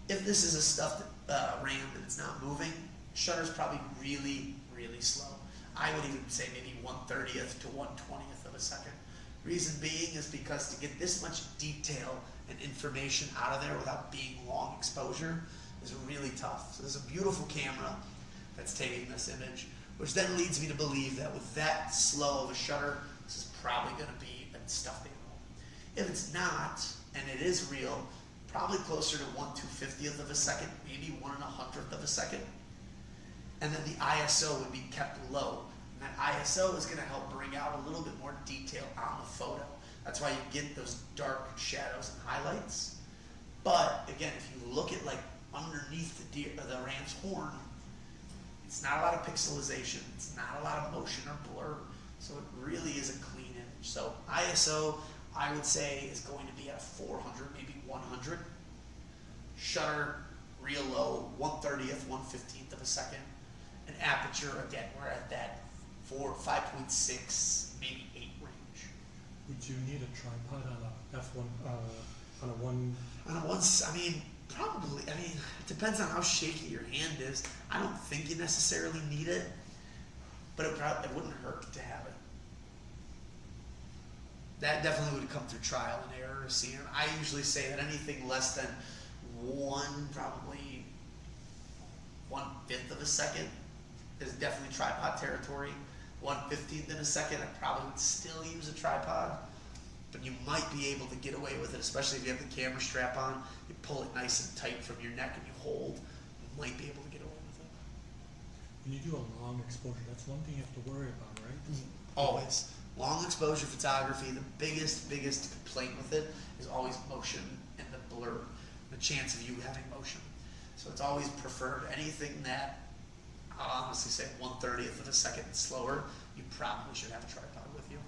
If this is a stuffed RAM and it's not moving, shutter's probably really, really slow. I would even say maybe 1/30th to 1/20th of a second. Reason being is because to get this much detail and information out of there without being long exposure is really tough. So there's a beautiful camera that's taking this image, which then leads me to believe that with that slow of a shutter, this is probably going to be a stuffed animal. If it's not, and it is real, probably closer to 1/250th of a second, maybe 1/100th of a second. And then the ISO would be kept low. And that ISO is going to help bring out a little bit more detail on the photo. That's why you get those dark shadows and highlights. But again, if you look at like underneath the ram's horn, it's not a lot of pixelization. It's not a lot of motion or blur. So it really is a clean image. So ISO, I would say, is going to be at 400, maybe 100. Shutter, real low, 1/30th, 1/15th of a second. And aperture, again, we're at that 5.6, maybe 8 range. Would you need a tripod on a F1, on a one? I mean, probably. I mean, it depends on how shaky your hand is. I don't think you necessarily need it, but it wouldn't hurt to have it. That definitely would come through trial and error. Seeing, I usually say that anything less than probably 1/5 of a second is definitely tripod territory. 1/15th in a second, I probably would still use a tripod, but you might be able to get away with it, especially if you have the camera strap on. You pull it nice and tight from your neck and you hold, you might be able to get away with it. When you do a long exposure, that's one thing you have to worry about, right? Always. Long exposure photography, the biggest complaint with it is always motion and the blur, the chance of you having motion. So it's always preferred. Anything that, I'll honestly say 1/30th of a second and slower, you probably should have a tripod with you.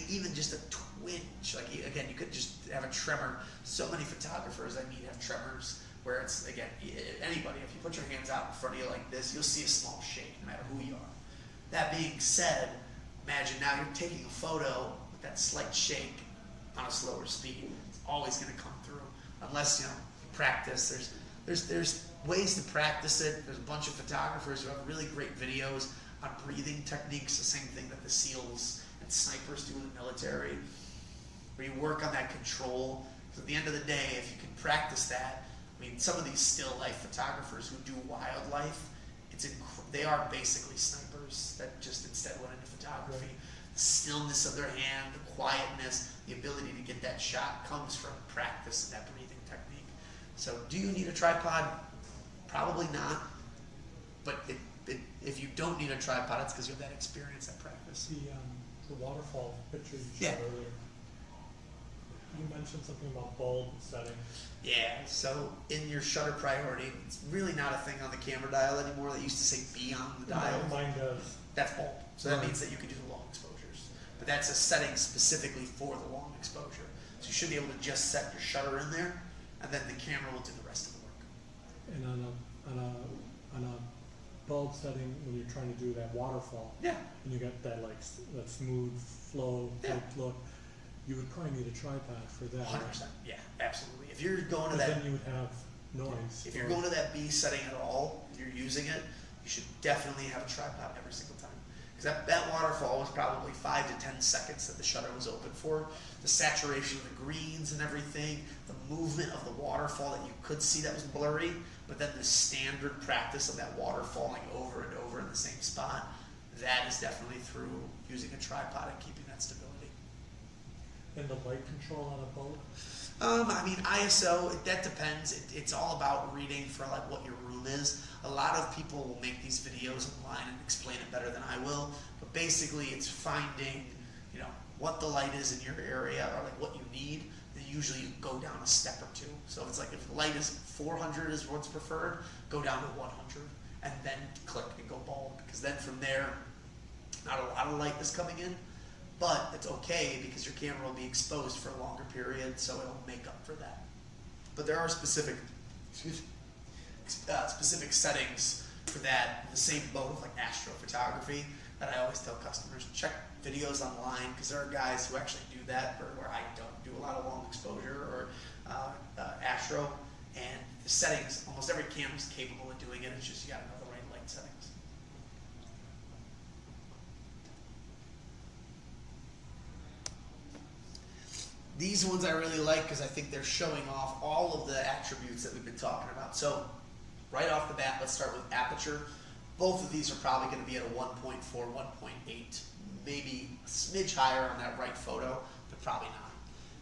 Even just a twinge, like again, you could just have a tremor. So many photographers I meet have tremors where it's, again, anybody, if you put your hands out in front of you like this, you'll see a small shake no matter who you are. That being said, imagine now you're taking a photo with that slight shake on a slower speed. It's always going to come through, unless you practice. There's ways to practice it. There's a bunch of photographers who have really great videos on breathing techniques, the same thing that the SEALs and snipers do in the military, where you work on that control. Because at the end of the day, if you can practice that, I mean, some of these still life photographers who do wildlife, they are basically snipers that just instead went into photography. The stillness of their hand, the quietness, the ability to get that shot comes from practice and that breathing technique. So do you need a tripod? Probably not. But if you don't need a tripod, it's because you have that experience, that practice. The waterfall picture you showed Yeah. earlier. You mentioned something about bulb setting. Yeah, so in your shutter priority, it's really not a thing on the camera dial anymore. That used to say B on the dial. Mine does. That's bulb. So that Right. means that you can do the long exposures. But that's a setting specifically for the long exposure. So you should be able to just set your shutter in there, and then the camera will do the rest of the work. And on a bulb setting, when you're trying to do that waterfall, Yeah. and you get that that smooth flow Yeah. type look, you would probably need a tripod for that. 100%. Yeah, absolutely. If you're going to Because that then you would have noise. If you're going to that B setting at all, if you're using it, you should definitely have a tripod every single time. Because that waterfall was probably 5 to 10 seconds that the shutter was open for. The saturation of the greens and everything, the movement of the waterfall that you could see that was blurry, but then the standard practice of that water falling over and over in the same spot, that is definitely through using a tripod and keeping that stability. And the light control on a bulb? I mean, ISO, that depends. It's all about reading for like what your room is. A lot of people will make these videos online and explain it better than I will. But basically, it's finding, what the light is in your area or like what you need. Then usually you go down a step or two. So it's like if the light is 400 is what's preferred, go down to 100 and then click and go bulb. Because then from there, not a lot of light is coming in. But it's okay because your camera will be exposed for a longer period, so it'll make up for that. But there are specific settings for that. The same boat with like astrophotography that I always tell customers, check videos online because there are guys who actually do that where I don't do a lot of long exposure or astro. And the settings, almost every camera is capable of doing it. It's just you got to know the right light settings. These ones I really like because I think they're showing off all of the attributes that we've been talking about. So right off the bat, let's start with aperture. Both of these are probably going to be at a 1.4, 1.8, maybe a smidge higher on that right photo, but probably not.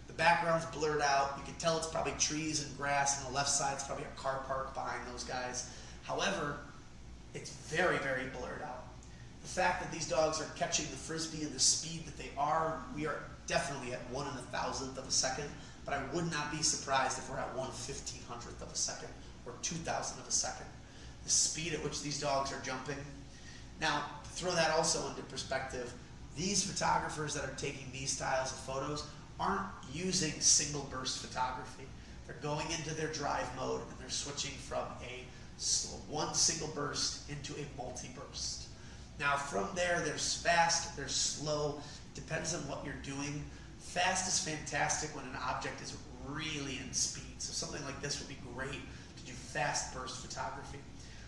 The background's blurred out. You can tell it's probably trees and grass. On the left side, it's probably a car park behind those guys. However, it's very, very blurred out. The fact that these dogs are catching the frisbee and the speed that they are, we are definitely at 1/1000th of a second, but I would not be surprised if we're at 1/1500th of a second or 2000th of a second. The speed at which these dogs are jumping. Now, to throw that also into perspective, these photographers that are taking these styles of photos aren't using single burst photography. They're going into their drive mode and they're switching from one single burst into a multi-burst. Now from there, there's fast, there's slow, depends on what you're doing. Fast is fantastic when an object is really in speed. So something like this would be great to do fast burst photography.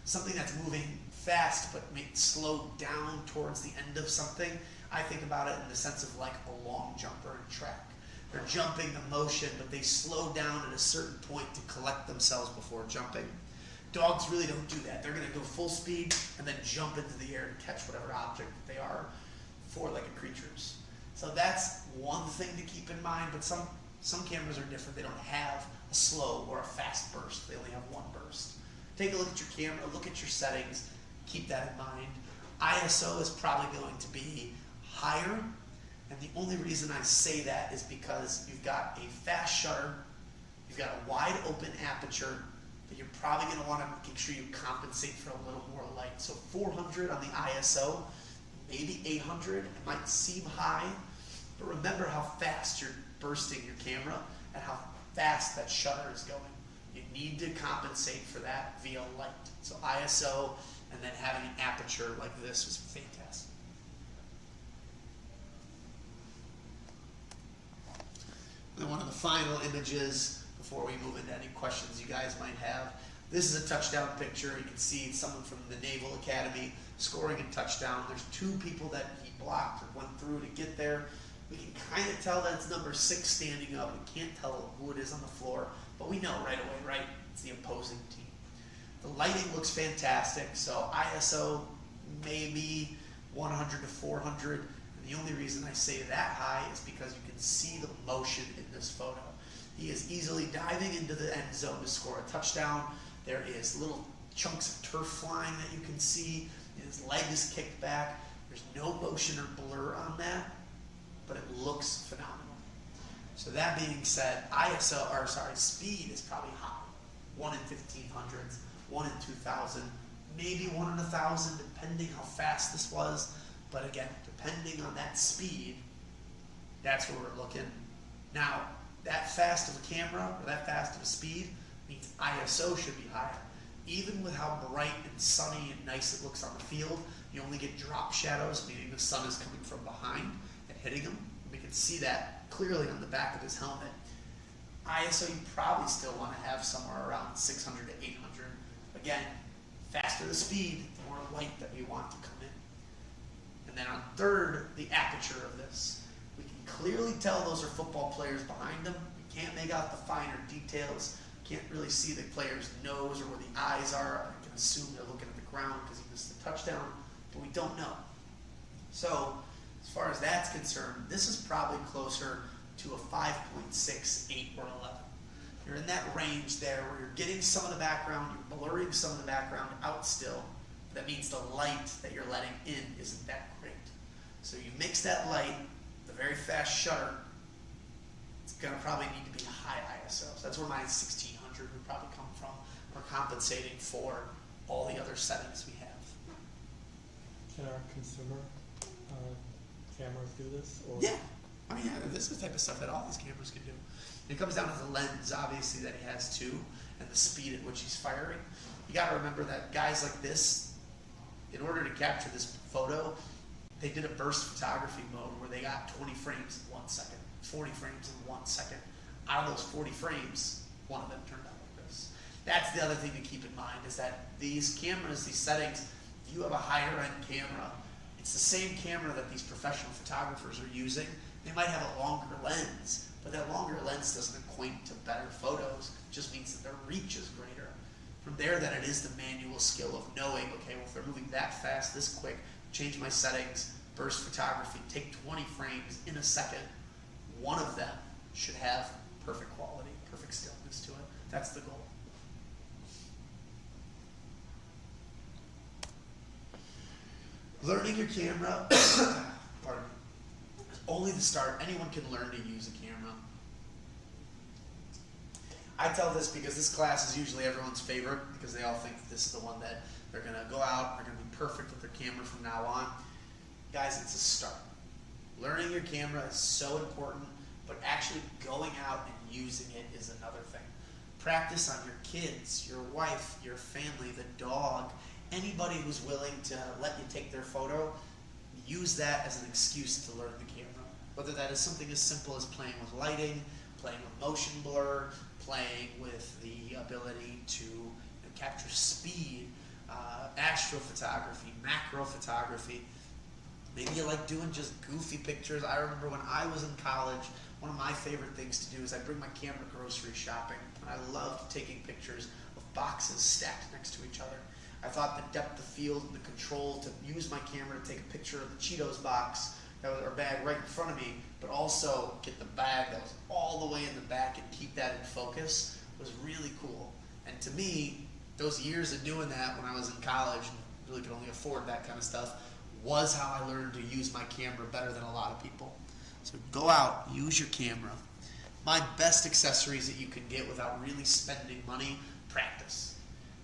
Something that's moving fast but may slow down towards the end of something, I think about it in the sense of like a long jumper in track. They're jumping the motion, but they slow down at a certain point to collect themselves before jumping. Dogs really don't do that. They're going to go full speed and then jump into the air to catch whatever object that they are four-legged creatures. So that's one thing to keep in mind, but some cameras are different. They don't have a slow or a fast burst. They only have one burst. Take a look at your camera, look at your settings, keep that in mind. ISO is probably going to be higher, and the only reason I say that is because you've got a fast shutter, you've got a wide open aperture, but you're probably going to want to make sure you compensate for a little more light. So 400 on the ISO, maybe 800, it might seem high, but remember how fast you're bursting your camera and how fast that shutter is going. You need to compensate for that via light. So ISO and then having an aperture like this was fantastic. Then one of the final images before we move into any questions you guys might have. This is a touchdown picture. You can see someone from the Naval Academy scoring a touchdown. There's two people that he blocked or went through to get there. We can kind of tell that it's number 6 standing up. We can't tell who it is on the floor, but we know right away, right? It's the opposing team. The lighting looks fantastic, so ISO maybe 100 to 400. And the only reason I say that high is because you can see the motion in this photo. He is easily diving into the end zone to score a touchdown. There is little chunks of turf flying that you can see. His leg is kicked back. There's no motion or blur on that, but it looks phenomenal. So that being said, speed is probably high. 1 in 1500s, 1 in 2000, maybe 1 in 1000, depending how fast this was. But again, depending on that speed, that's where we're looking. Now, that fast of a camera or that fast of a speed means ISO should be higher. Even with how bright and sunny and nice it looks on the field, you only get drop shadows, meaning the sun is coming from behind and hitting him. We can see that clearly on the back of his helmet. ISO you probably still want to have somewhere around 600 to 800. Again, faster the speed, the more light that we want to come in. And then on third, the aperture of this. We can clearly tell those are football players behind them. We can't make out the finer details. Can't really see the player's nose or where the eyes are. I can assume they're looking at the ground because he missed the touchdown, but we don't know. So, as far as that's concerned, this is probably closer to a 5.6, 8, or 11. You're in that range there where you're getting some of the background, you're blurring some of the background out still. That means the light that you're letting in isn't that great. So you mix that light, the very fast shutter, it's going to probably need to be high ISO. So that's where my 1600 would probably come from. We're compensating for all the other settings we have. Can our consumer cameras do this? Or? Yeah. I mean, this is the type of stuff that all these cameras can do. It comes down to the lens, obviously, that he has too, and the speed at which he's firing. You got to remember that guys like this, in order to capture this photo, they did a burst photography mode where they got 20 frames in 1 second, 40 frames in 1 second. Out of those 40 frames, one of them turned out like this. That's the other thing to keep in mind, is that these cameras, these settings, if you have a higher end camera, it's the same camera that these professional photographers are using. They might have a longer lens, but that longer lens doesn't equate to better photos. It just means that their reach is greater. From there, then it is the manual skill of knowing, okay, well, if they're moving that fast, this quick, change my settings, burst photography, take 20 frames in a second. One of them should have perfect quality, perfect stillness to it. That's the goal. Learning your camera, pardon me, is only the start. Anyone can learn to use a camera. I tell this because this class is usually everyone's favorite because they all think this is the one that they're going to go out, they're going to be perfect with their camera from now on. Guys, it's a start. Learning your camera is so important, but actually going out and using it is another thing. Practice on your kids, your wife, your family, the dog, anybody who's willing to let you take their photo. Use that as an excuse to learn the camera. Whether that is something as simple as playing with lighting, playing with motion blur, playing with the ability to capture speed, astrophotography, macro photography. Maybe you like doing just goofy pictures. I remember when I was in college, one of my favorite things to do is I'd bring my camera grocery shopping, and I loved taking pictures of boxes stacked next to each other. I thought the depth of field and the control to use my camera to take a picture of the Cheetos box that was our bag right in front of me, but also get the bag that was all the way in the back and keep that in focus was really cool. And to me, those years of doing that when I was in college, and really could only afford that kind of stuff, was how I learned to use my camera better than a lot of people. So go out, use your camera. My best accessories that you can get without really spending money, practice.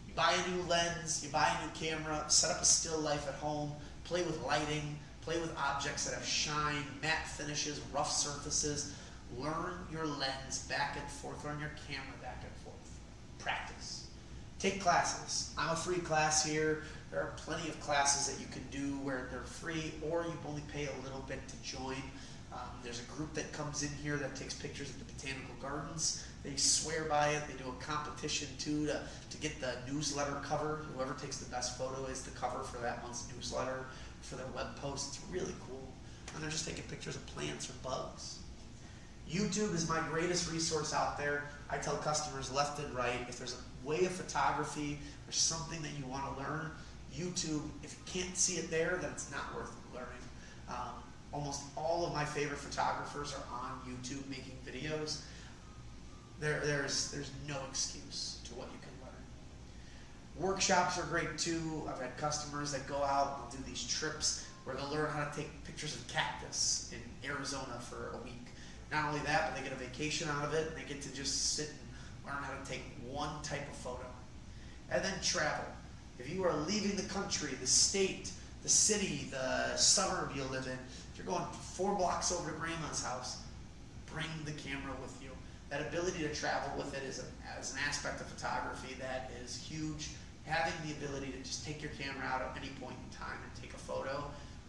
You buy a new lens, you buy a new camera, set up a still life at home, play with lighting, play with objects that have shine, matte finishes, rough surfaces. Learn your lens back and forth, learn your camera back and forth. Practice. Take classes. I'm a free class here. There are plenty of classes that you can do where they're free or you only pay a little bit to join. There's a group that comes in here that takes pictures of the botanical gardens. They swear by it. They do a competition too to get the newsletter cover. Whoever takes the best photo is the cover for that month's newsletter, for their web post. It's really cool. And they're just taking pictures of plants or bugs. YouTube is my greatest resource out there. I tell customers left and right, if there's a way of photography or something that you want to learn, YouTube, if you can't see it there, then it's not worth learning. Almost all of my favorite photographers are on YouTube making videos. There's no excuse to what you can learn. Workshops are great too. I've had customers that go out and do these trips where they'll learn how to take pictures of cactus in Arizona for a week. Not only that, but they get a vacation out of it, and they get to just sit and learn how to take one type of photo. And then travel. If you are leaving the country, the state, the city, the suburb you live in, if you're going 4 blocks over to grandma's house, bring the camera with you. That ability to travel with it is as an aspect of photography that is huge. Having the ability to just take your camera out at any point in time and take a photo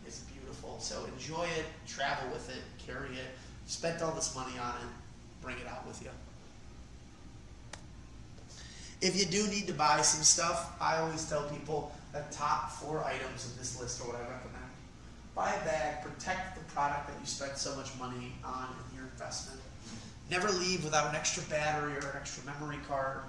is beautiful. So enjoy it, travel with it, carry it. Spent all this money on it, bring it out with you. If you do need to buy some stuff, I always tell people the top 4 items of this list are what I recommend. Buy a bag, protect the product that you spent so much money on in your investment. Never leave without an extra battery or an extra memory card.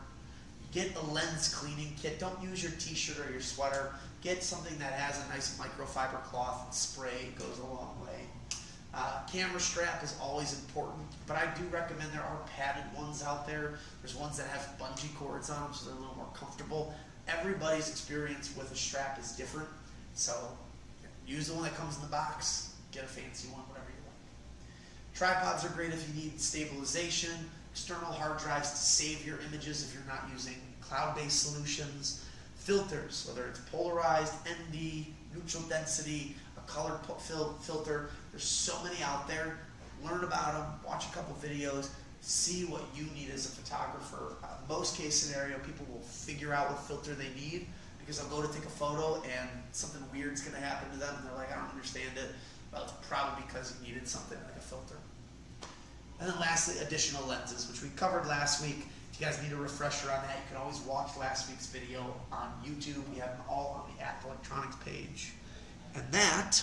Get a lens cleaning kit. Don't use your t-shirt or your sweater. Get something that has a nice microfiber cloth and spray. It goes a long way. Camera strap is always important, but I do recommend there are padded ones out there. There's ones that have bungee cords on them, so they're a little more comfortable. Everybody's experience with a strap is different, so use the one that comes in the box. Get a fancy one, whatever you like. Tripods are great if you need stabilization. External hard drives to save your images if you're not using cloud-based solutions. Filters, whether it's polarized, ND, neutral density, a color filter. There's so many out there. Learn about them, watch a couple videos, see what you need as a photographer. Most case scenario, people will figure out what filter they need because they'll go to take a photo and something weird's going to happen to them and they're like, I don't understand it. Well, it's probably because you needed something like a filter. And then lastly, additional lenses, which we covered last week. If you guys need a refresher on that, you can always watch last week's video on YouTube. We have them all on the App Electronics page. And that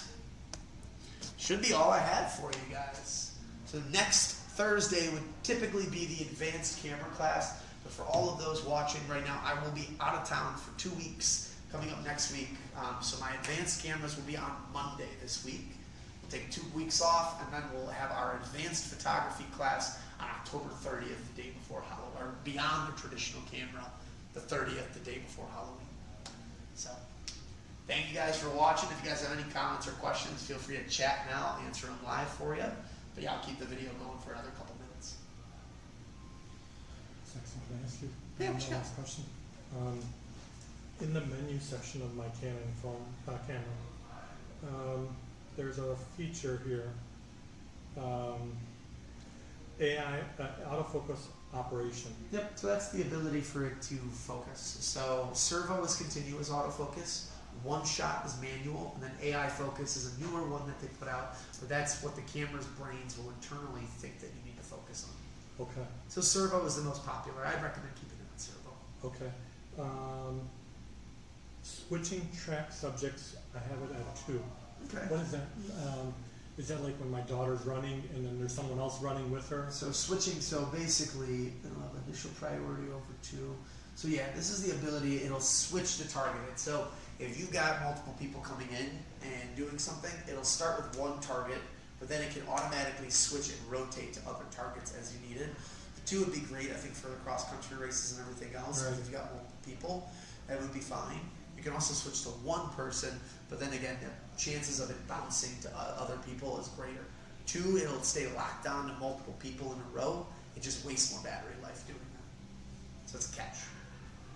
should be all I had for you guys. So next Thursday would typically be the advanced camera class. But for all of those watching right now, I will be out of town for 2 weeks coming up next week. So my advanced cameras will be on Monday this week. We'll take 2 weeks off, and then we'll have our advanced photography class on October 30th, the day before Halloween, or beyond the traditional camera, the 30th, the day before Halloween. So thank you guys for watching. If you guys have any comments or questions, feel free to chat now. I'll answer them live for you. But yeah, I'll keep the video going for another couple minutes. Saxon, can I ask you Yeah, one sure. last question? In the menu section of my Canon phone camera, there's a feature here, AI autofocus operation. Yep, so that's the ability for it to focus. So servo is continuous autofocus, one shot is manual, and then AI focus is a newer one that they put out, but that's what the camera's brains will internally think that you need to focus on. Okay. So servo is the most popular. I'd recommend keeping it on servo. Okay. Switching track subjects, I have it at 2. Okay. What is that? Is that like when my daughter's running and then there's someone else running with her? So switching, so basically, it'll have initial priority over 2. So yeah, this is the ability, it'll switch the target. So if you've got multiple people coming in and doing something, it'll start with one target, but then it can automatically switch and rotate to other targets as you need it. The 2 would be great, I think, for the cross-country races and everything else. Right. If you've got multiple people, that would be fine. You can also switch to one person, but then again, the chances of it bouncing to other people is greater. 2, it'll stay locked down to multiple people in a row. It just wastes more battery life doing that. So it's a catch.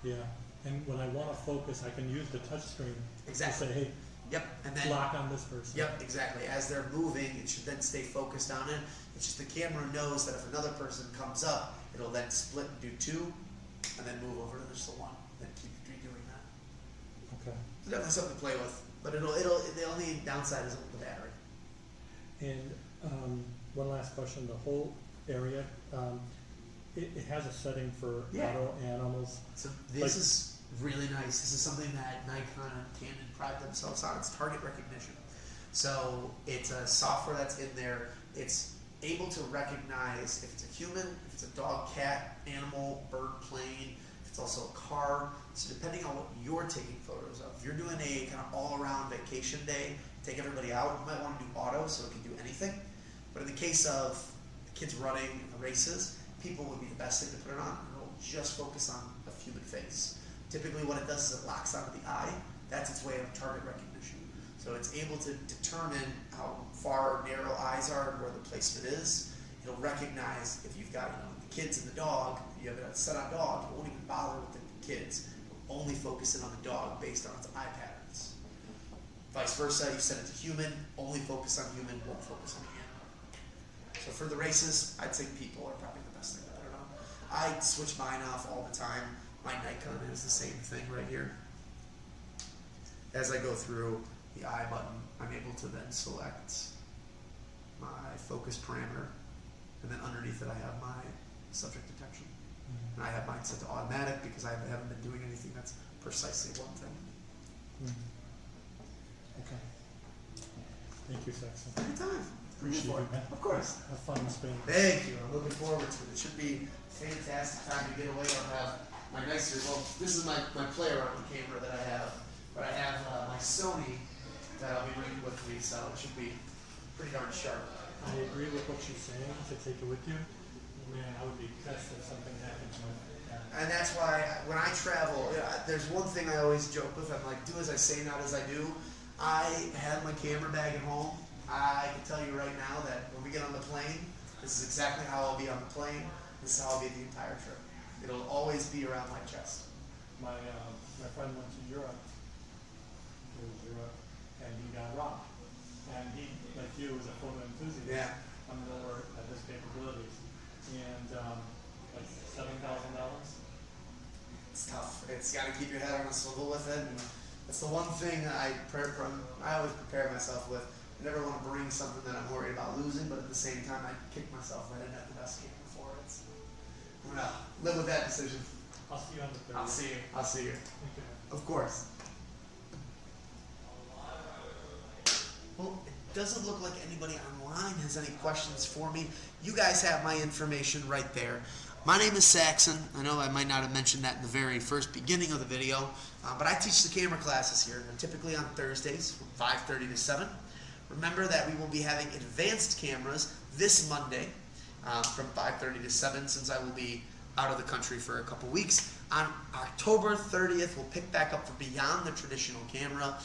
Yeah. And when I want to focus, I can use the touch screen Exactly. to say, hey, Yep, and then lock on this person. Yep, exactly. As they're moving, it should then stay focused on it. It's just the camera knows that if another person comes up, it'll then split and do 2, and then move over to just the 1. Then keep redoing that. Okay. So definitely something to play with. But the only downside is the battery. And one last question, the whole area, it has a setting for Yeah. auto animals. So this is really nice. This is something that Nikon and Canon pride themselves on. It's target recognition. So it's a software that's in there. It's able to recognize if it's a human, if it's a dog, cat, animal, bird, plane, if it's also a car. So depending on what you're taking photos of, if you're doing a kind of all-around vacation day, take everybody out, you might want to do auto so it can do anything. But in the case of kids running races, people would be the best thing to put it on. It'll just focus on a human face. Typically what it does is it locks onto the eye. That's its way of target recognition. So it's able to determine how far narrow eyes are and where the placement is. It'll recognize if you've got the kids and the dog, you have it set on dog, it won't even bother with the kids. It'll only focus in on the dog based on its eye patterns. Vice versa, you set it to human, only focus on human, won't focus on the animal. So for the races, I'd say people are probably the best thing to put it on. I switch mine off all the time. My Nikon is the same thing right here. As I go through the eye button, I'm able to then select my focus parameter, and then underneath it I have my subject detection. And I have mine set to automatic because I haven't been doing anything that's precisely one thing. Okay. Thank you, Saxon. Anytime. Appreciate it, man. Of course. Have fun in Spain. Thank you. I'm looking forward to it. It should be a fantastic time to get away. I'll have my nicer, well, this is my player on the camera that I have, but I have my Sony that I'll be bringing with me, so it should be pretty darn sharp. I agree with what you're saying, to take it with you. Man, I would be pissed if something happened to my camera. And that's why when I travel, there's one thing I always joke with. I'm like, do as I say, not as I do. I have my camera bag at home. I can tell you right now that when we get on the plane, this is exactly how I'll be on the plane. This is how I'll be the entire trip. It'll always be around my chest. My friend went to Europe, and he got robbed. And he, like you, was a photo enthusiast. Yeah. I'm lower at his capabilities. And like $7,000. It's tough. It's got to keep your head on a swivel with it. And that's the one thing I always prepare myself with. I never want to bring something that I'm worried about losing, but at the same time, I kick myself that I didn't have the best camera for it. So I'm gonna live with that decision. I'll see you on the 30th. I'll see you. I'll see you. Thank you. Of course. Well, it doesn't look like anybody online has any questions for me. You guys have my information right there. My name is Saxon. I know I might not have mentioned that in the very first beginning of the video, but I teach the camera classes here. They're typically on Thursdays from 5:30 to 7. Remember that we will be having advanced cameras this Monday from 5:30 to 7, since I will be out of the country for a couple weeks. On October 30th, we'll pick back up for Beyond the Traditional Camera.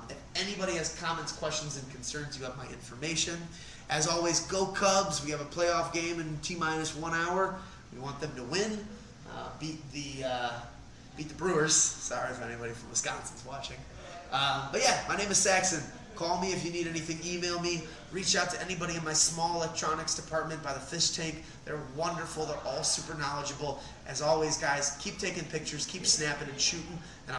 If anybody has comments, questions, and concerns, you have my information. As always, go Cubs. We have a playoff game in T-minus 1 hour. We want them to win, beat the Brewers. Sorry if anybody from Wisconsin's watching. But yeah, my name is Saxon. Call me if you need anything. Email me. Reach out to anybody in my small electronics department by the fish tank. They're wonderful. They're all super knowledgeable. As always, guys, keep taking pictures, keep snapping and shooting. And